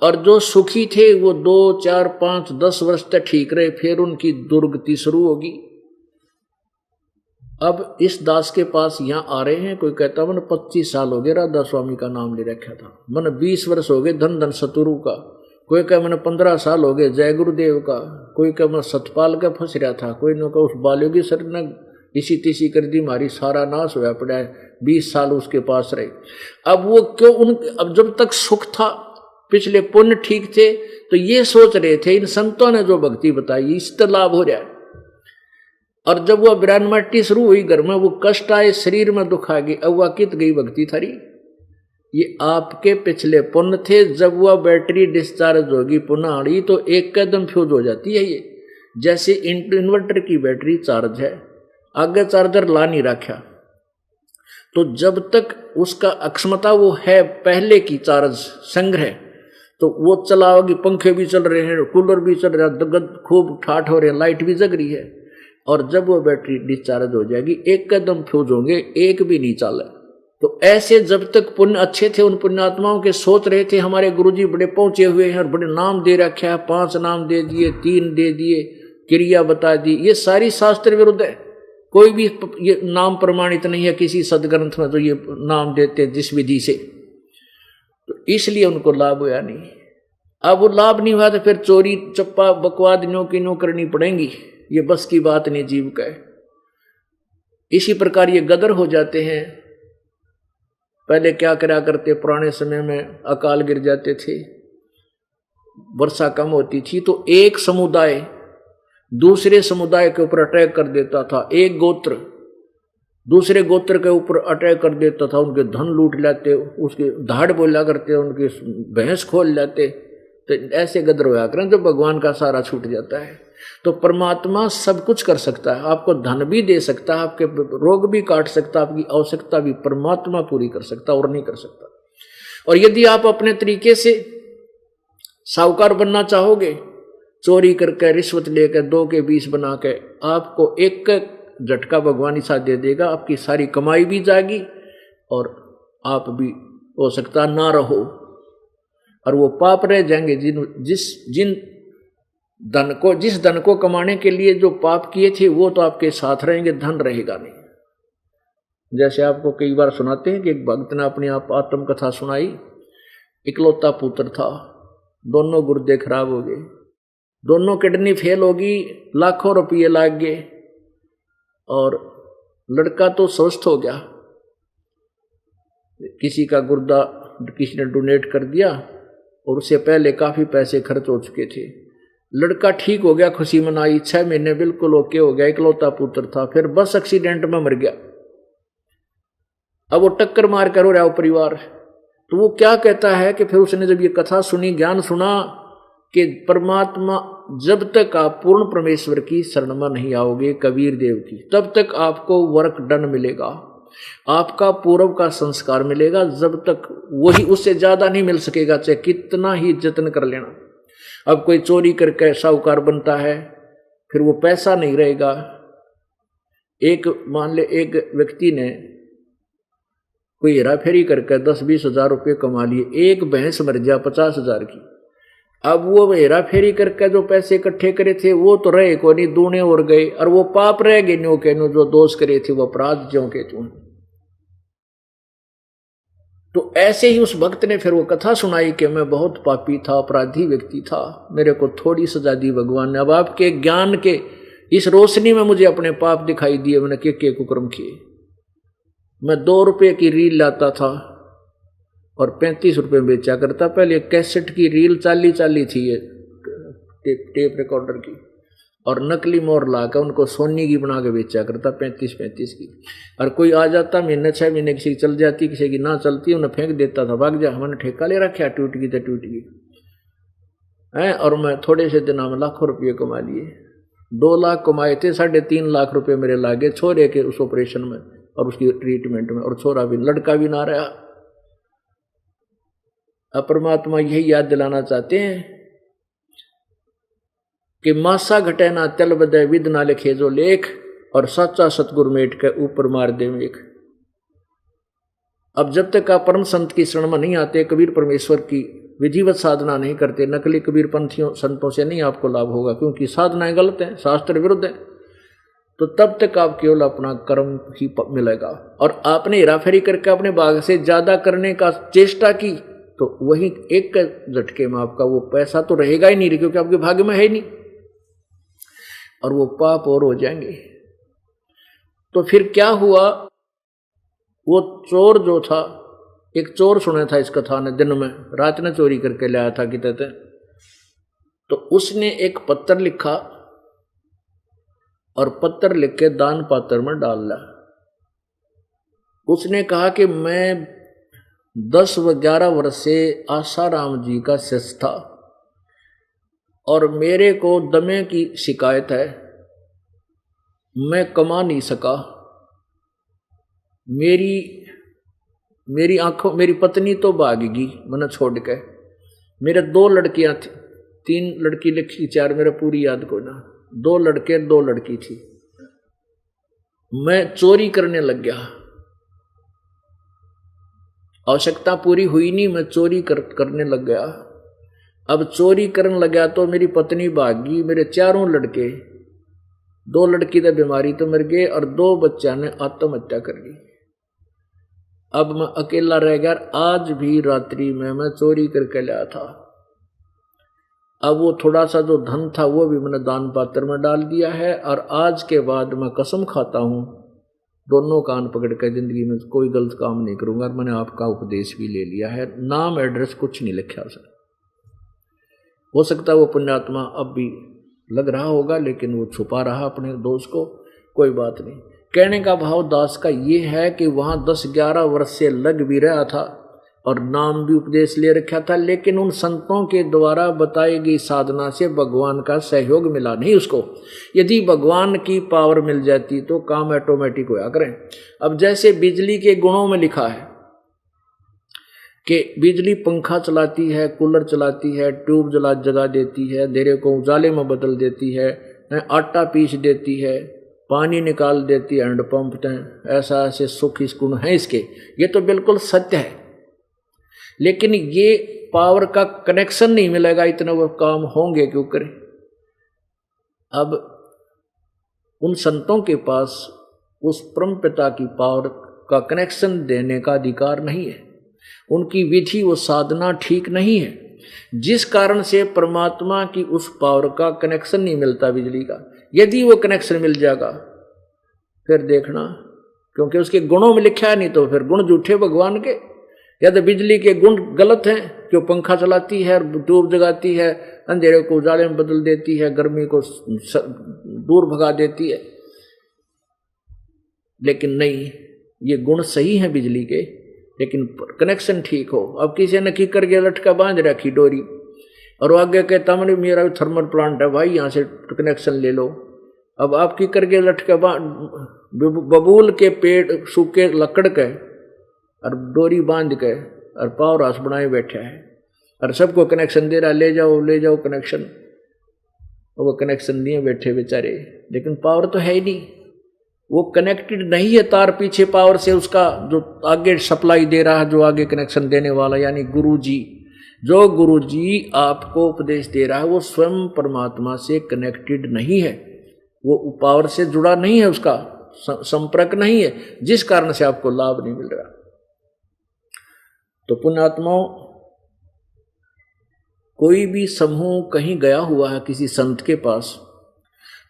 और जो सुखी थे वो 2, 4, 5, 10 वर्ष तक ठीक रहे, फिर उनकी दुर्गति शुरू होगी। अब इस दास के पास यहाँ आ रहे हैं, कोई कहता मैंने 25 साल हो गए राधा स्वामी का नाम ले रखा था, मैंने 20 वर्ष हो गए धन धन सतुरु का, कोई कह मैंने 15 साल हो गए जय गुरुदेव का, कोई कह मैं सतपाल का फंस रहा था, कोई न कहा उस बालयोगी सर ने इसी तीसी कर दी, मारी सारा नाश हुआ पड़ा है, 20 साल उसके पास रहे। अब वो क्यों, अब जब तक सुख था, पिछले पुण्य ठीक थे, तो ये सोच रहे थे इन संतों ने जो भक्ति बताई इससे लाभ हो रहा है। और जब वह विरानमट्टी शुरू हुई घर में, वो कष्ट आए, शरीर में दुख आ गई, अब वह कित गई भक्ति थारी? ये आपके पिछले पुण्य थे। जब वह बैटरी डिस्चार्ज होगी पुनः आड़ी तो एक कदम फ्यूज हो जाती है। ये जैसे इन्वर्टर की बैटरी चार्ज है, आगे चार्जर ला नहीं रखा, तो जब तक उसका अक्षमता वो है पहले की चार्ज संग्रह, तो वो चलाओगी, पंखे भी चल रहे हैं, कूलर भी चल रहा है, खूब ठाठ हो रहे हैं, लाइट भी जग रही है, और जब वो बैटरी डिस्चार्ज हो जाएगी एक कदम फ्यूज होंगे, एक भी नहीं चला। तो ऐसे जब तक पुण्य अच्छे थे, उन पुण्यात्माओं के सोच रहे थे हमारे गुरुजी बड़े पहुंचे हुए हैं और बड़े नाम दे रखे हैं, 5 नाम दे दिए, 3 दे दिए, क्रिया बता दी, ये सारी शास्त्र विरुद्ध है। कोई भी ये नाम प्रमाणित नहीं है किसी सदग्रंथ में, तो ये नाम देते जिस विधि से, तो इसलिए उनको लाभ हुआ नहीं। अब वो लाभ नहीं हुआ तो फिर चोरी चप्पा बकवाद न्यों की न्यों करनी पड़ेंगी, ये बस की बात नहीं जीव का है। इसी प्रकार ये गदर हो जाते हैं। पहले क्या करा करते, पुराने समय में अकाल गिर जाते थे, वर्षा कम होती थी, तो एक समुदाय दूसरे समुदाय के ऊपर अटैक कर देता था, एक गोत्र दूसरे गोत्र के ऊपर अटैक कर देता था, उनके धन लूट लेते, उसके धाड़ बोला करते, उनकी भैंस खोल लेते। तो ऐसे गदर होया करें जब भगवान का सारा छूट जाता है। तो परमात्मा सब कुछ कर सकता है, आपको धन भी दे सकता है, आपके रोग भी काट सकता है, आपकी आवश्यकता भी परमात्मा पूरी कर सकता और नहीं कर सकता। और यदि आप अपने तरीके से साहूकार बनना चाहोगे, चोरी करके रिश्वत लेकर 2 के 20 बना के, आपको एक झटका भगवान ऐसा दे देगा, आपकी सारी कमाई भी जाएगी और आप भी हो सकता ना रहो, और वो पाप रह जाएंगे जिस धन को कमाने के लिए जो पाप किए थे वो तो आपके साथ रहेंगे, धन रहेगा नहीं। जैसे आपको कई बार सुनाते हैं कि एक भक्त ने अपनी आप आत्मकथा सुनाई, इकलौता पुत्र था, दोनों गुर्दे खराब हो गए, दोनों किडनी फेल होगी, लाखों रुपये लाग गए, और लड़का तो स्वस्थ हो गया, किसी का गुर्दा किसी ने डोनेट कर दिया और उससे पहले काफी पैसे खर्च हो चुके थे। लड़का ठीक हो गया, खुशी मनाई, 6 महीने बिल्कुल ओके हो गया, इकलौता पुत्र था, फिर बस एक्सीडेंट में मर गया। अब वो टक्कर मार कर हो रहा है परिवार। तो वो क्या कहता है कि फिर उसने जब ये कथा सुनी, ज्ञान सुना कि परमात्मा, जब तक आप पूर्ण परमेश्वर की शरण में नहीं आओगे कबीर देव की, तब तक आपको वर्क डन मिलेगा, आपका पूर्व का संस्कार मिलेगा, जब तक वही, उससे ज्यादा नहीं मिल सकेगा, चाहे कितना ही जतन कर लेना। अब कोई चोरी करके साहूकार बनता है, फिर वो पैसा नहीं रहेगा। एक मान ले एक व्यक्ति ने कोई हेरा फेरी करके 10-20 हजार रुपये कमा लिए, एक भैंस मर गया 50 हजार की। अब वो हेरा फेरी करके जो पैसे इकट्ठे करे थे वो तो रहे को नहीं, दूने और गए, और वो पाप रह गए न्यो के न्यो, जो दोष करे थे वो अपराध ज्यों के त्यों। तो ऐसे ही उस भक्त ने फिर वो कथा सुनाई कि मैं बहुत पापी था, अपराधी व्यक्ति था, मेरे को थोड़ी सजा दी भगवान ने। अब आपके ज्ञान के इस रोशनी में मुझे अपने पाप दिखाई दिए, मैंने के कुकर्म किए। मैं 2 रुपये की रील लाता था और 35 रुपये बेचा करता। पहले कैसेट की रील 40 थी, ये टेप रिकॉर्डर की, और नकली मोहर लाकर उनको सोनी की बना के बेचा करता 35 की। और कोई आ जाता, महीने 6 महीने किसी की चल जाती, किसी की ना चलती, उन्हें फेंक देता था, भाग जा, हमने ठेका ले रखा, टूट गई तो टूट गई है। और मैं थोड़े से दिनों में लाखों रुपये कमा लिए। 2 लाख कमाए थे, 3.5 लाख रुपये मेरे लागे छोरे के उस ऑपरेशन में और उसकी ट्रीटमेंट में, और छोरा भी, लड़का भी ना रहा। अब परमात्मा यही याद दिलाना चाहते हैं कि मासा घटे ना तल बदे, विद ना लिखे जो लेख, और सच्चा सतगुरु मेट के ऊपर मार दे मेघ। अब जब तक आप परम संत की शरण में नहीं आते, कबीर परमेश्वर की विधिवत साधना नहीं करते, नकली कबीर पंथियों संतों से नहीं आपको लाभ होगा, क्योंकि साधनाएं गलत हैं, शास्त्र विरुद्ध है। तो तब तक आप केवल अपना कर्म ही मिलेगा। और आपने हेराफेरी करके अपने भाग से ज्यादा करने का चेष्टा की, तो वही एक झटके में आपका वो पैसा तो रहेगा ही नहीं, क्योंकि आपके भाग्य में है ही नहीं, और वो पाप और हो जाएंगे। तो फिर क्या हुआ, वो चोर जो था, एक चोर सुना था इस कथा ने, दिन में रात ने चोरी करके लाया था कि कहते, तो उसने एक पत्र लिखा और पत्र लिख के दान पात्र में डाल दिया। उसने कहा कि मैं 10 व 11 वर्ष से आसाराम जी का शिष्य था और मेरे को दमे की शिकायत है, मैं कमा नहीं सका, मेरी आंखों, मेरी पत्नी तो भागेगी मैंने छोड़ के, मेरे 2 लड़कियां थी, 3 लड़की लिखी, 4 मेरे पूरी याद को ना, 2 लड़के 2 लड़की थी। मैं चोरी करने लग गया, आवश्यकता पूरी हुई नहीं, मैं चोरी करने लग गया। अब चोरी करने लगा तो मेरी पत्नी भागी, मेरे 4 लड़के 2 लड़की तो बीमारी तो मर गए और 2 बच्चा ने आत्महत्या कर ली। अब मैं अकेला रह गया। आज भी रात्रि में मैं चोरी करके लाया था। अब वो थोड़ा सा जो धन था वो भी मैंने दान पात्र में डाल दिया है। और आज के बाद मैं कसम खाता हूं दोनों कान पकड़ कर जिंदगी में कोई गलत काम नहीं करूंगा। मैंने आपका उपदेश भी ले लिया है, नाम एड्रेस कुछ नहीं लिखा सर। हो सकता है वो पुण्यात्मा अब भी लग रहा होगा, लेकिन वो छुपा रहा अपने दोस्त को, कोई बात नहीं। कहने का भाव दास का ये है कि वहां 10-11 वर्ष से लग भी रहा था और नाम भी उपदेश ले रखा था, लेकिन उन संतों के द्वारा बताई गई साधना से भगवान का सहयोग मिला नहीं उसको। यदि भगवान की पावर मिल जाती तो काम ऑटोमेटिक होया करें। अब जैसे बिजली के गुणों में लिखा है कि बिजली पंखा चलाती है, कूलर चलाती है, ट्यूब जगा देती है, अंधेरे को उजाले में बदल देती है, आटा पीस देती है, पानी निकाल देती है, हैंडपंप है, ऐसा ऐसे सुख इस गुण है इसके। ये तो बिल्कुल सत्य है, लेकिन ये पावर का कनेक्शन नहीं मिलेगा, इतना वो काम होंगे क्यों करें। अब उन संतों के पास उस परम पिता की पावर का कनेक्शन देने का अधिकार नहीं है। उनकी विधि वो साधना ठीक नहीं है, जिस कारण से परमात्मा की उस पावर का कनेक्शन नहीं मिलता बिजली का। यदि वो कनेक्शन मिल जाएगा फिर देखना, क्योंकि उसके गुणों में लिखा है, नहीं तो फिर गुण झूठे भगवान के। या तो बिजली के गुण गलत हैं, जो पंखा चलाती है, ट्यूब जगाती है, अंधेरे को उजाले में बदल देती है, गर्मी को दूर भगा देती है। लेकिन नहीं, ये गुण सही हैं बिजली के, लेकिन कनेक्शन ठीक हो। अब किसी ने की करके लटका बांध रखी डोरी और वो आगे कहता मैंने मेरा थर्मल प्लांट है भाई, यहाँ से कनेक्शन ले लो। अब आप की करके लटका बबूल के पेड़ सूखे लकड़ के और डोरी बांध के और पावर हाउस बनाए बैठा है और सबको कनेक्शन दे रहा, ले जाओ कनेक्शन। और वो कनेक्शन दिए बैठे बेचारे, लेकिन पावर तो है ही नहीं, वो कनेक्टेड नहीं है तार पीछे पावर से। उसका जो आगे सप्लाई दे रहा है, जो आगे कनेक्शन देने वाला यानी गुरु जी, जो गुरु जी आपको उपदेश दे रहा है वो स्वयं परमात्मा से कनेक्टेड नहीं है, वो पावर से जुड़ा नहीं है, उसका संपर्क नहीं है, जिस कारण से आपको लाभ नहीं मिल रहा। तो पुण्यात्माओं, कोई भी समूह कहीं गया हुआ है किसी संत के पास,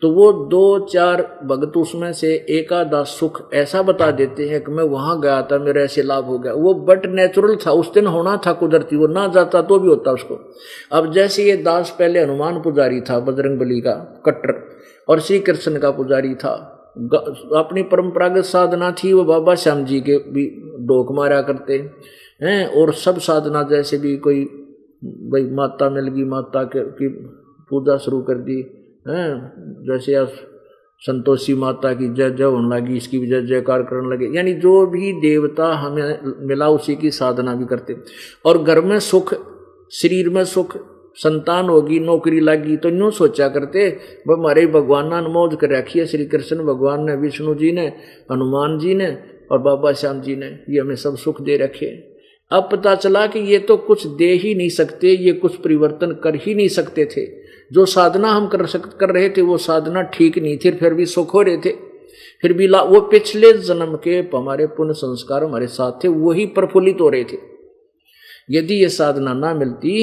तो वो 2-4 भगत उसमें से एक आधा सुख ऐसा बता देते हैं कि मैं वहां गया था, मेरा ऐसे लाभ हो गया। वो बट नेचुरल था, उस दिन होना था कुदरती, वो ना जाता तो भी होता उसको। अब जैसे ये दास पहले हनुमान पुजारी था, बजरंगबली का कट्टर, और श्री कृष्ण का पुजारी था। अपनी परंपरागत साधना थी, वो बाबा श्याम जी के भी डोक मारा करते हैं। और सब साधना जैसे भी कोई भाई माता मिल गई, माता की पूजा शुरू कर दी हैं, जैसे आप संतोषी माता की जय जय होने लगी, इसकी भी जय जयकार करने लगे, यानी जो भी देवता हमें मिला उसी की साधना भी करते। और घर में सुख, शरीर में सुख, संतान होगी, नौकरी लगी, तो यूँ सोचा करते हमारे भगवान ने अनमोज कर रखी है, श्री कृष्ण भगवान ने, विष्णु जी ने, हनुमान जी ने और बाबा श्याम जी ने, ये हमें सब सुख दे रखे। अब पता चला कि ये तो कुछ दे ही नहीं सकते, ये कुछ परिवर्तन कर ही नहीं सकते थे। जो साधना हम कर रहे थे वो साधना ठीक नहीं थी, फिर भी सुख हो रहे थे। फिर भी वो पिछले जन्म के हमारे पुण्य संस्कार हमारे साथ थे, वही प्रफुल्लित हो रहे थे। यदि ये साधना ना मिलती,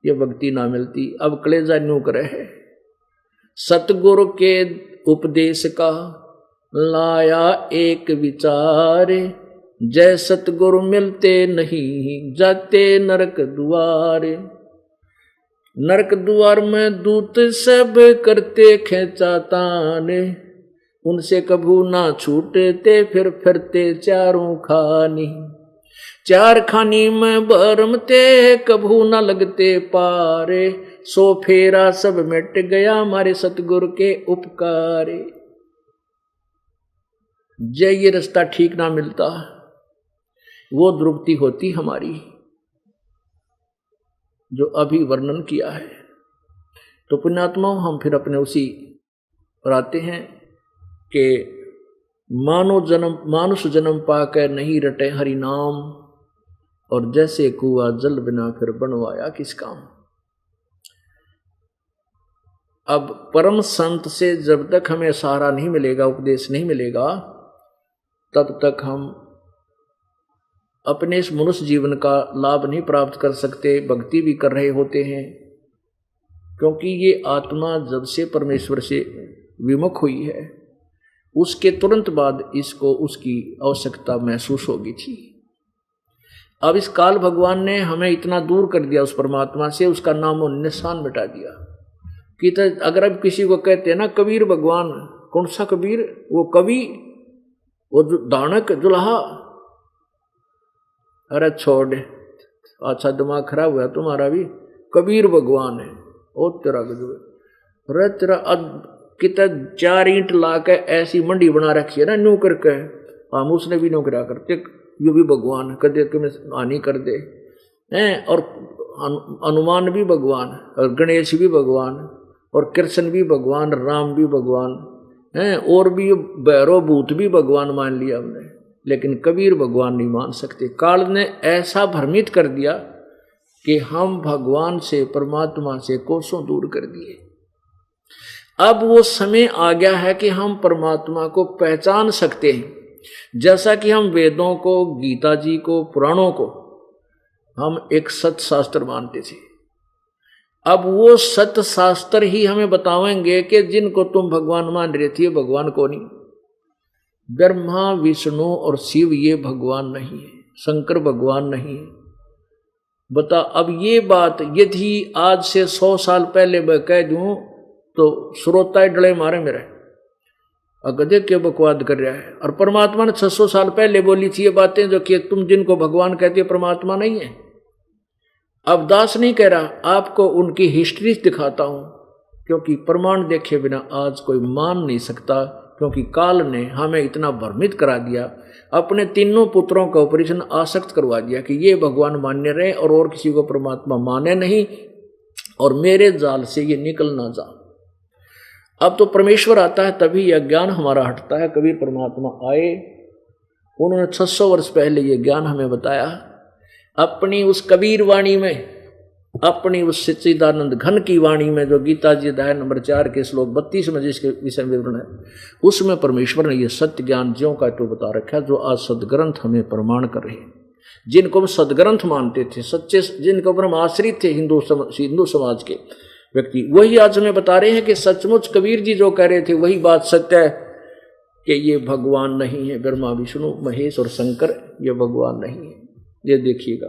ये भक्ति ना मिलती, अब कलेजा न्यू करे है। सतगुरु के उपदेश का लाया एक विचार, जय सतगुरु मिलते नहीं जाते नरक द्वारे। नरक द्वार में दूत सब करते खेचा ताने, उनसे कभू ना छूटते फिर फिरते चारों खानी। चार खानी में बरमते कभू न लगते पारे, सो फेरा सब मिट गया हमारे सतगुरु के उपकारे। जय ये रास्ता ठीक ना मिलता, वो द्रुपति होती हमारी जो अभी वर्णन किया है। तो पुण्यात्माओं, हम फिर अपने उसी पर आते हैं कि मानुष जन्म पाकर नहीं रटे हरि नाम, और जैसे कुआ जल बिना फिर बनवाया किस काम। अब परम संत से जब तक हमें सहारा नहीं मिलेगा, उपदेश नहीं मिलेगा, तब तक हम अपने इस मनुष्य जीवन का लाभ नहीं प्राप्त कर सकते। भक्ति भी कर रहे होते हैं, क्योंकि ये आत्मा जब से परमेश्वर से विमुख हुई है, उसके तुरंत बाद इसको उसकी आवश्यकता महसूस होगी थी। अब इस काल भगवान ने हमें इतना दूर कर दिया उस परमात्मा से, उसका नाम और निशान मिटा दिया कि अगर अब किसी को कहते हैं ना कबीर भगवान, कौन सा कबीर? वो कवि, वो दानक जुल्हा, अरे छोड़, अच्छा दिमाग खराब हुआ तुम्हारा भी। कबीर भगवान है ओ तेरा गजब, अरे तेरा कितना 4 ईंट ला के ऐसी मंडी बना रखी है ना न्यू करके, हम उसने भी न्यू करा करते, ये भी भगवान कदे तुम्हें हानि कर दे हैं। और हनुमान भी भगवान, और गणेश भी भगवान, और कृष्ण भी भगवान, राम भी भगवान हैं, और भी भैरव भूत भी भगवान मान लिया हमने, लेकिन कबीर भगवान नहीं मान सकते। काल ने ऐसा भ्रमित कर दिया कि हम भगवान से, परमात्मा से कोसों दूर कर दिए। अब वो समय आ गया है कि हम परमात्मा को पहचान सकते हैं, जैसा कि हम वेदों को, गीता जी को, पुराणों को हम एक सत्य शास्त्र मानते थे। अब वो सत्य शास्त्र ही हमें बतावेंगे कि जिनको तुम भगवान मान रहे थे भगवान को नहीं। ब्रह्मा, विष्णु और शिव ये भगवान नहीं है, शंकर भगवान नहीं है। बता, अब ये बात यदि आज से 100 साल पहले मैं कह दूं तो श्रोता डले मारे मेरे, अगधे क्यों बकवाद कर रहा है। और परमात्मा ने 600 साल पहले बोली थी ये बातें, जो कि तुम जिनको भगवान कहते हो परमात्मा नहीं है। अब दास नहीं कह रहा, आपको उनकी हिस्ट्री दिखाता हूं, क्योंकि प्रमाण देखे बिना आज कोई मान नहीं सकता, क्योंकि काल ने हमें इतना भ्रमित करा दिया। अपने तीनों पुत्रों का ऑपरेशन आसक्त करवा दिया कि ये भगवान मान्य रहे और किसी को परमात्मा माने नहीं, और मेरे जाल से ये निकल ना जा। अब तो परमेश्वर आता है तभी यह ज्ञान हमारा हटता है। कबीर परमात्मा आए, उन्होंने 600 वर्ष पहले ये ज्ञान हमें बताया अपनी उस कबीर वाणी में, अपनी उस सच्चिदानंद घन की वाणी में, जो गीता जी अध्याय नंबर 4 के श्लोक 32 में जिसके विषय में विवरण है, उसमें परमेश्वर ने यह सत्य ज्ञान ज्यों का तो बता रखा, जो आज सदग्रंथ हमें प्रमाण कर रहे हैं। जिनको हम सदग्रंथ मानते थे, सच्चे जिनको पर हम आश्रित थे, हिंदू समाज के व्यक्ति, वही आज हमें बता रहे हैं कि सचमुच कबीर जी जो कह रहे थे वही बात सत्य है कि ये भगवान नहीं है। ब्रह्मा, विष्णु, महेश और शंकर ये भगवान नहीं है। ये देखिएगा,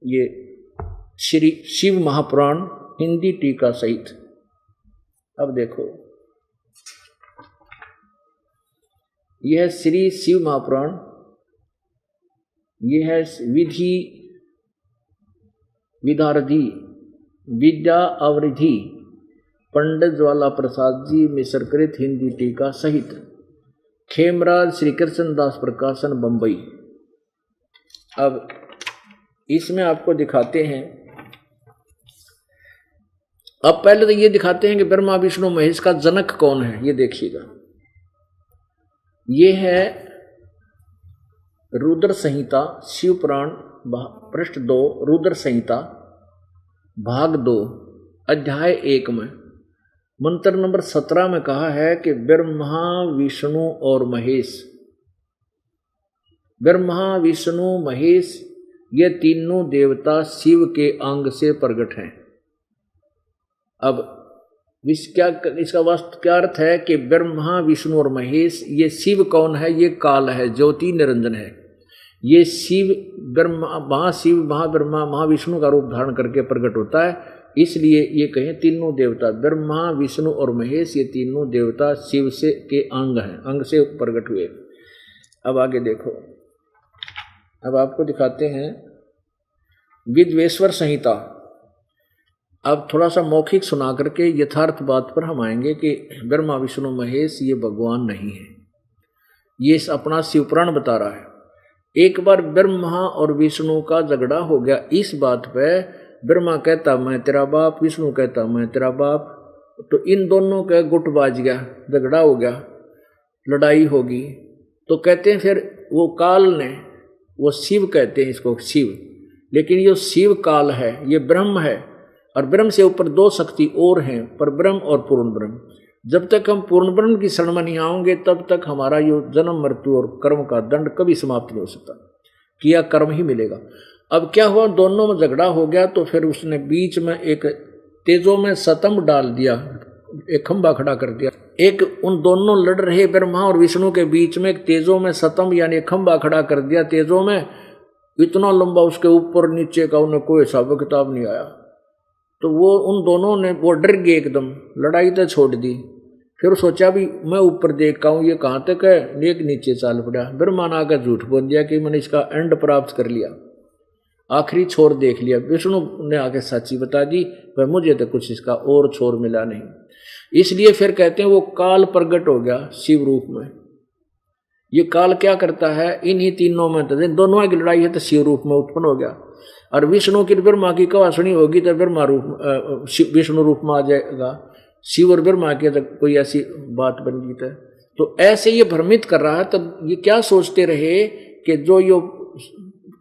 ये श्री शिव महापुराण हिंदी टीका सहित। अब देखो, यह श्री शिव महापुराण, यह है विधि विदारधी विद्या आवृद्धि पंडित ज्वाला प्रसाद जी मिश्रकृत हिंदी टीका सहित, खेमराज श्री कृष्ण दास प्रकाशन बंबई। अब इसमें आपको दिखाते हैं, अब पहले तो ये दिखाते हैं कि ब्रह्मा, विष्णु, महेश का जनक कौन है। ये देखिएगा, ये है रुद्र संहिता, शिव पुराण पृष्ठ 2, रुद्र संहिता भाग 2 अध्याय 1 में मंत्र नंबर 17 में कहा है कि ब्रह्मा, विष्णु और महेश, ब्रह्मा, विष्णु, महेश ये तीनों देवता शिव के अंग से प्रकट हैं। अब इसका वास्तव क्या अर्थ है कि ब्रह्मा, विष्णु और महेश, ये शिव कौन है? ये काल है, ज्योति निरंजन है। ये शिव ब्रह्मा, महाशिव, महाब्रह्मा, महाविष्णु का रूप धारण करके प्रकट होता है। इसलिए ये कहें तीनों देवता ब्रह्मा, विष्णु और महेश, ये तीनों देवता शिव से के अंग हैं, अंग से प्रकट हुए। अब आगे देखो, अब आपको दिखाते हैं विद्वेश्वर संहिता। अब थोड़ा सा मौखिक सुना करके यथार्थ बात पर हम आएंगे कि ब्रह्मा, विष्णु, महेश ये भगवान नहीं है। ये अपना शिवपुराण बता रहा है। एक बार ब्रह्मा और विष्णु का झगड़ा हो गया इस बात पे, ब्रह्मा कहता मैं तेरा बाप, विष्णु कहता मैं तेरा बाप, तो इन दोनों का गुट बाज गया, झगड़ा हो गया, लड़ाई होगी। तो कहते हैं फिर वो काल ने, वो शिव कहते हैं इसको शिव, लेकिन ये शिव काल है, ये ब्रह्म है, और ब्रह्म से ऊपर दो शक्ति और हैं, पर ब्रह्म और पूर्ण ब्रह्म। जब तक हम पूर्ण ब्रह्म की शरण में नहीं आएंगे तब तक हमारा ये जन्म मृत्यु और कर्म का दंड कभी समाप्त नहीं हो सकता, किया कर्म ही मिलेगा। अब क्या हुआ, दोनों में झगड़ा हो गया तो फिर उसने बीच में एक तेजों में सतम डाल दिया, एक खंभा खड़ा कर दिया। एक उन दोनों लड़ रहे ब्रह्मा और विष्णु के बीच में एक तेजों में सतम यानी खंभा खड़ा कर दिया। तेजों में इतना लंबा, उसके ऊपर नीचे का उन्हें कोई हिसाब किताब नहीं आया। तो वो उन दोनों ने वो डर गए एकदम, लड़ाई तो छोड़ दी। फिर सोचा भी मैं ऊपर देख का हूँ, ये कहाँ तक है, एक नीचे चाल पड़ा। ब्रह्मा ने आकर झूठ बोल दिया कि मैंने इसका एंड प्राप्त कर लिया, आखिरी छोर देख लिया। विष्णु ने आके सच्ची बता दी, वह मुझे तो कुछ इसका और छोर मिला नहीं। इसलिए फिर कहते हैं वो काल प्रकट हो गया शिव रूप में। ये काल क्या करता है, इन्हीं तीनों में तो दोनों की लड़ाई है तो शिव रूप में उत्पन्न हो गया। और विष्णु की ब्रह्मा की कवासनी होगी तो ब्रह्मा रूप विष्णु रूप में आ जाएगा। शिव और ब्रह्मा की तो कोई ऐसी बात बन गई तो ऐसे ये भ्रमित कर रहा है। तब ये क्या सोचते रहे कि जो यो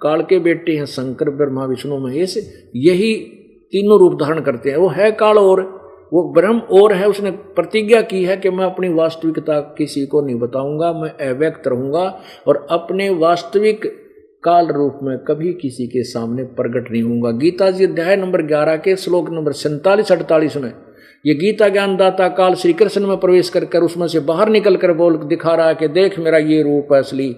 काल के बेटे हैं शंकर ब्रह्मा विष्णु महेश, यही तीनों रूप धारण करते हैं। वो है काल और वो ब्रह्म और है। उसने प्रतिज्ञा की है कि मैं अपनी वास्तविकता किसी को नहीं बताऊंगा, मैं अव्यक्त रहूंगा और अपने वास्तविक काल रूप में कभी किसी के सामने प्रकट नहीं होऊंगा। गीता जी अध्याय नंबर 11 के श्लोक नंबर 47-48 में ये गीता ज्ञानदाता काल श्री कृष्ण में प्रवेश कर उसमें से बाहर निकल कर बोल दिखा रहा है कि देख मेरा ये रूप है असली,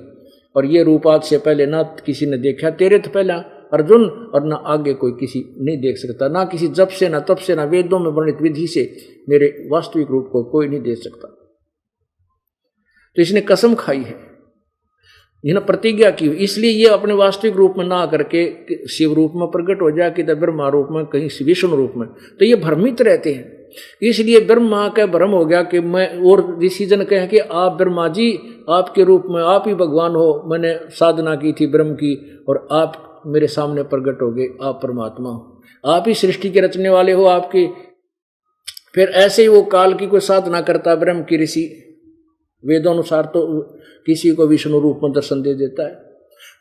और ये रूप आज से पहले ना किसी ने देखा, तेरे तो पहला अर्जुन और ना आगे कोई किसी नहीं देख सकता, ना किसी जप से ना तप से ना वेदों में वर्णित विधि से मेरे वास्तविक रूप को कोई नहीं देख सकता। तो इसने कसम खाई है, इन्हें प्रतिज्ञा की, इसलिए ये अपने वास्तविक रूप में ना करके शिव रूप में प्रकट हो जाए कि ब्रह्मा रूप में, कहीं विष्णु रूप में। तो ये भ्रमित रहते हैं। इसलिए ब्रह्मा का भ्रम हो गया कि मैं, और ऋषि जन कहें कि आप ब्रह्मा जी आपके रूप में आप ही भगवान हो, मैंने साधना की थी ब्रह्म की और आप मेरे सामने प्रकट हो गए, आप परमात्मा हो, आप ही सृष्टि के रचने वाले हो आपके। फिर ऐसे ही वो काल की कोई साधना करता ब्रह्म की ऋषि, वेदानुसार तो किसी को विष्णु रूप में दर्शन दे देता है।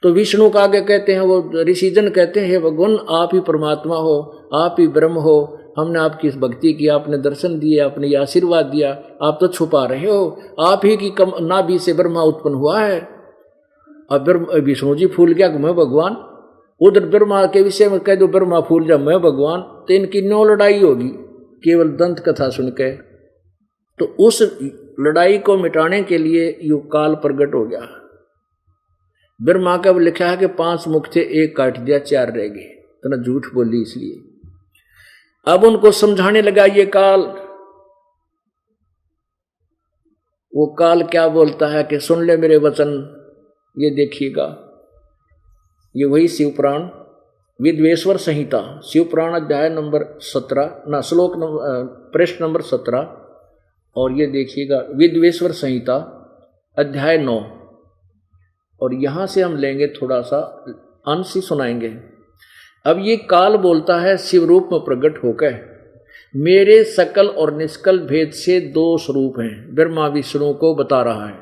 तो विष्णु का आगे कहते हैं, वो ऋषिजन कहते हैं हे भगवान आप ही परमात्मा हो, आप ही ब्रह्म हो, हमने आपकी भक्ति की, आपने दर्शन दिए, आपने ये आशीर्वाद दिया, आप तो छुपा रहे हो, आप ही की कम नाभि से ब्रह्मा उत्पन्न हुआ है। अब विष्णु जी फूल गया मैं भगवान, उधर ब्रह्मा के विषय में कह दो ब्रह्मा फूल जा मैं भगवान, तो इनकी नो लड़ाई होगी केवल दंत कथा सुन के। तो उस लड़ाई को मिटाने के लिए यू काल प्रकट हो गया। ब्रह्मा का लिखा है कि 5 मुख थे, एक काट दिया, 4 रह गए, तो ना झूठ बोली। इसलिए अब उनको समझाने लगा ये काल। वो काल क्या बोलता है कि सुन ले मेरे वचन, ये देखिएगा, ये वही शिवपुराण विद्वेश्वर संहिता, शिवपुराण अध्याय नंबर 17 ना श्लोक पृष्ठ नंबर 17, और ये देखिएगा विद्वेश्वर संहिता अध्याय 9। और यहां से हम लेंगे थोड़ा सा अंश ही सुनाएंगे। अब ये काल बोलता है शिव रूप में प्रकट होकर, मेरे सकल और निष्कल भेद से 2 स्वरूप हैं, ब्रह्मा विष्णु को बता रहा है,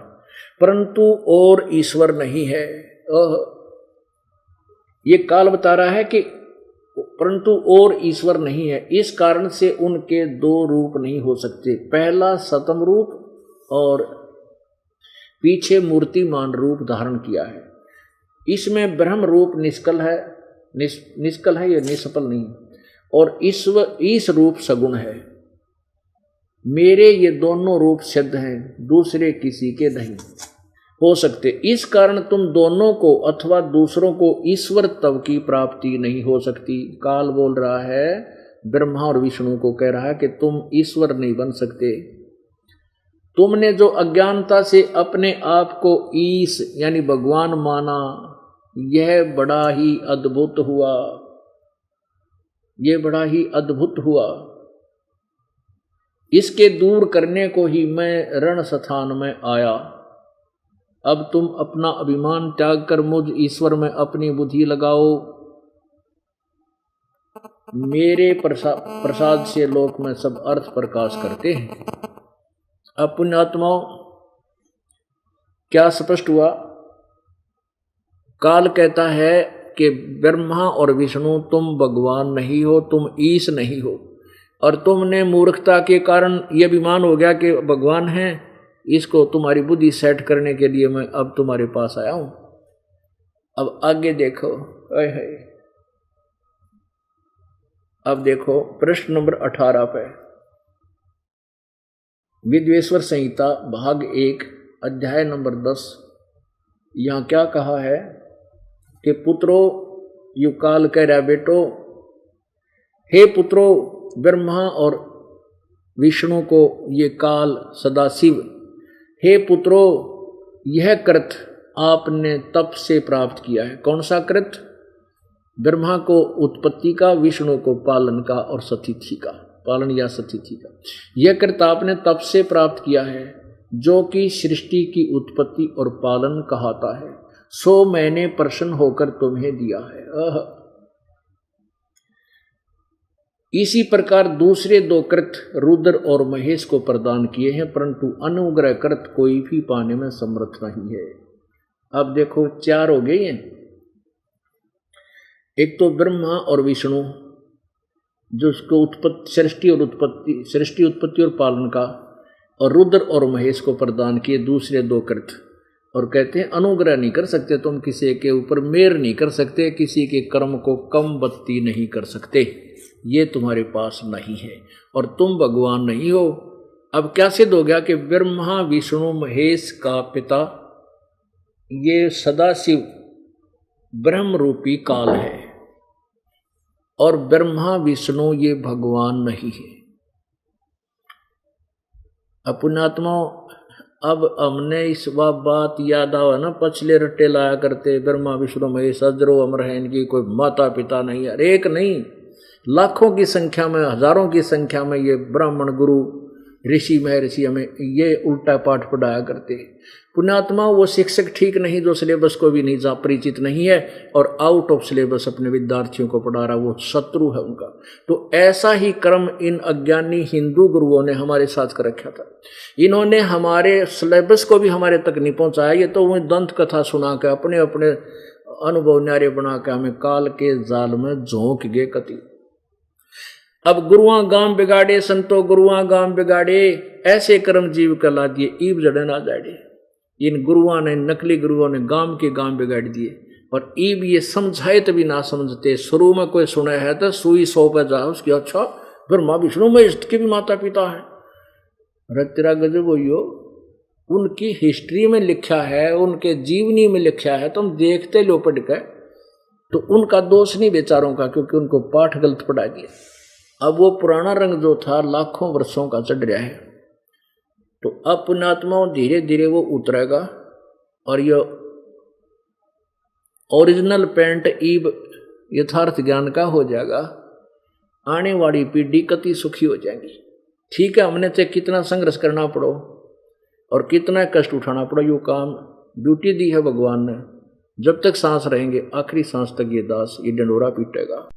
परंतु और ईश्वर नहीं है। ये काल बता रहा है कि परंतु और ईश्वर नहीं है, इस कारण से उनके 2 रूप नहीं हो सकते। पहला सतम रूप और पीछे मूर्तिमान रूप धारण किया है। इसमें ब्रह्म रूप निष्कल है, निष्कल है, ये निष्फल नहीं, और इस रूप सगुण है। मेरे ये दोनों रूप सिद्ध हैं, दूसरे किसी के नहीं हो सकते। इस कारण तुम दोनों को अथवा दूसरों को ईश्वर तब की प्राप्ति नहीं हो सकती। काल बोल रहा है, ब्रह्मा और विष्णु को कह रहा है कि तुम ईश्वर नहीं बन सकते। तुमने जो अज्ञानता से अपने आप को ईश यानी भगवान माना, यह बड़ा ही अद्भुत हुआ, यह बड़ा ही अद्भुत हुआ। इसके दूर करने को ही मैं रण स्थान में आया। अब तुम अपना अभिमान त्याग कर मुझ ईश्वर में अपनी बुद्धि लगाओ। मेरे प्रसाद से लोक में सब अर्थ प्रकाश करते हैं। अब पुण्यात्माओं क्या स्पष्ट हुआ? काल कहता है कि ब्रह्मा और विष्णु तुम भगवान नहीं हो, तुम ईश नहीं हो, और तुमने मूर्खता के कारण यह अभिमान हो गया कि भगवान हैं। इसको तुम्हारी बुद्धि सेट करने के लिए मैं अब तुम्हारे पास आया हूं। अब आगे देखो, अब देखो प्रश्न नंबर 18 पे, विद्वेश्वर संहिता भाग 1 अध्याय नंबर 10। यहां क्या कहा है कि पुत्रो, यु काल कह रहा बेटो, हे पुत्रो, ब्रह्मा और विष्णु को ये काल सदाशिव, हे पुत्रो, यह कृत आपने तप से प्राप्त किया है। कौन सा कृत? ब्रह्मा को उत्पत्ति का, विष्णु को पालन का और सतिथि का, पालन या सतिथि का। यह कृत आपने तप से प्राप्त किया है जो कि सृष्टि की उत्पत्ति और पालन कहता है, सो मैंने प्रसन्न होकर तुम्हें दिया है। इसी प्रकार दूसरे 2 कृत रुद्र और महेश को प्रदान किए हैं, परंतु अनुग्रह कृत कोई भी पाने में समर्थ नहीं है। अब देखो 4 हो गए हैं। एक तो ब्रह्मा और विष्णु जो उसको उत्पत्ति, सृष्टि उत्पत्ति और पालन का, और रुद्र और महेश को प्रदान किए दूसरे 2 कृत। और कहते हैं अनुग्रह नहीं कर सकते तुम, किसी के ऊपर मेर नहीं कर सकते, किसी के कर्म को कम बत्ती नहीं कर सकते, ये तुम्हारे पास नहीं है और तुम भगवान नहीं हो। अब क्या सिद्ध हो गया कि ब्रह्मा विष्णु महेश का पिता ये सदाशिव ब्रह्म रूपी काल है और ब्रह्मा विष्णु ये भगवान नहीं है। पुण्यात्मा, अब हमने इस बात याद आवा ना, पछले रट्टे लाया करते, ब्रह्मा विष्णु महेश अजरो अमर है, इनकी कोई माता पिता नहीं है। एक नहीं, लाखों की संख्या में, हजारों की संख्या में ये ब्राह्मण गुरु ऋषि महर्षि हमें ये उल्टा पाठ पढ़ाया करते। पुण्यात्मा, वो शिक्षक ठीक नहीं जो सिलेबस को भी नहीं परिचित नहीं है और आउट ऑफ सिलेबस अपने विद्यार्थियों को पढ़ा रहा, वो शत्रु है उनका। तो ऐसा ही कर्म इन अज्ञानी हिंदू गुरुओं ने हमारे साथ कर रखा था। इन्होंने हमारे सिलेबस को भी हमारे तक नहीं पहुंचाया। ये तो वही दंत कथा सुना के अपने अपने अनुभव न्यारे बना के हमें काल के जाल में झोंक गए कति। अब गुरुआ गांव बिगाड़े, संतो गुरुआ गांव बिगाड़े, ऐसे कर्म जीव कला दिए, ईब जड़े ना जाड़े। इन गुरुओं ने, नकली गुरुओं ने गांव के गांव बिगाड़ दिए और ईब ये समझाए तो भी ना समझते। शुरू में कोई सुना है तो सुई 100 पे जा उसकी, अच्छा ब्रह्मा विष्णु महेश के भी माता पिता है। रतिरा गजब हो, उनकी हिस्ट्री में लिखा है, उनके जीवनी में लिखा है, तुम देखते लो पढ़ के, तो उनका दोष नहीं बेचारों का, क्योंकि उनको पाठ गलत पढ़ा दिया। अब वो पुराना रंग जो था लाखों वर्षों का चढ़ रहा है, तो अब पुण्यात्माओं धीरे धीरे वो उतरेगा और ये ओरिजिनल पेंट ईब यथार्थ ज्ञान का हो जाएगा। आने वाली पीढ़ी कति सुखी हो जाएगी। ठीक है, हमने चाहे कितना संघर्ष करना पड़ो और कितना कष्ट उठाना पड़ो, यो काम ड्यूटी दी है भगवान ने। जब तक सांस रहेंगे, आखिरी सांस तक ये दास ये डंडोरा पीटेगा।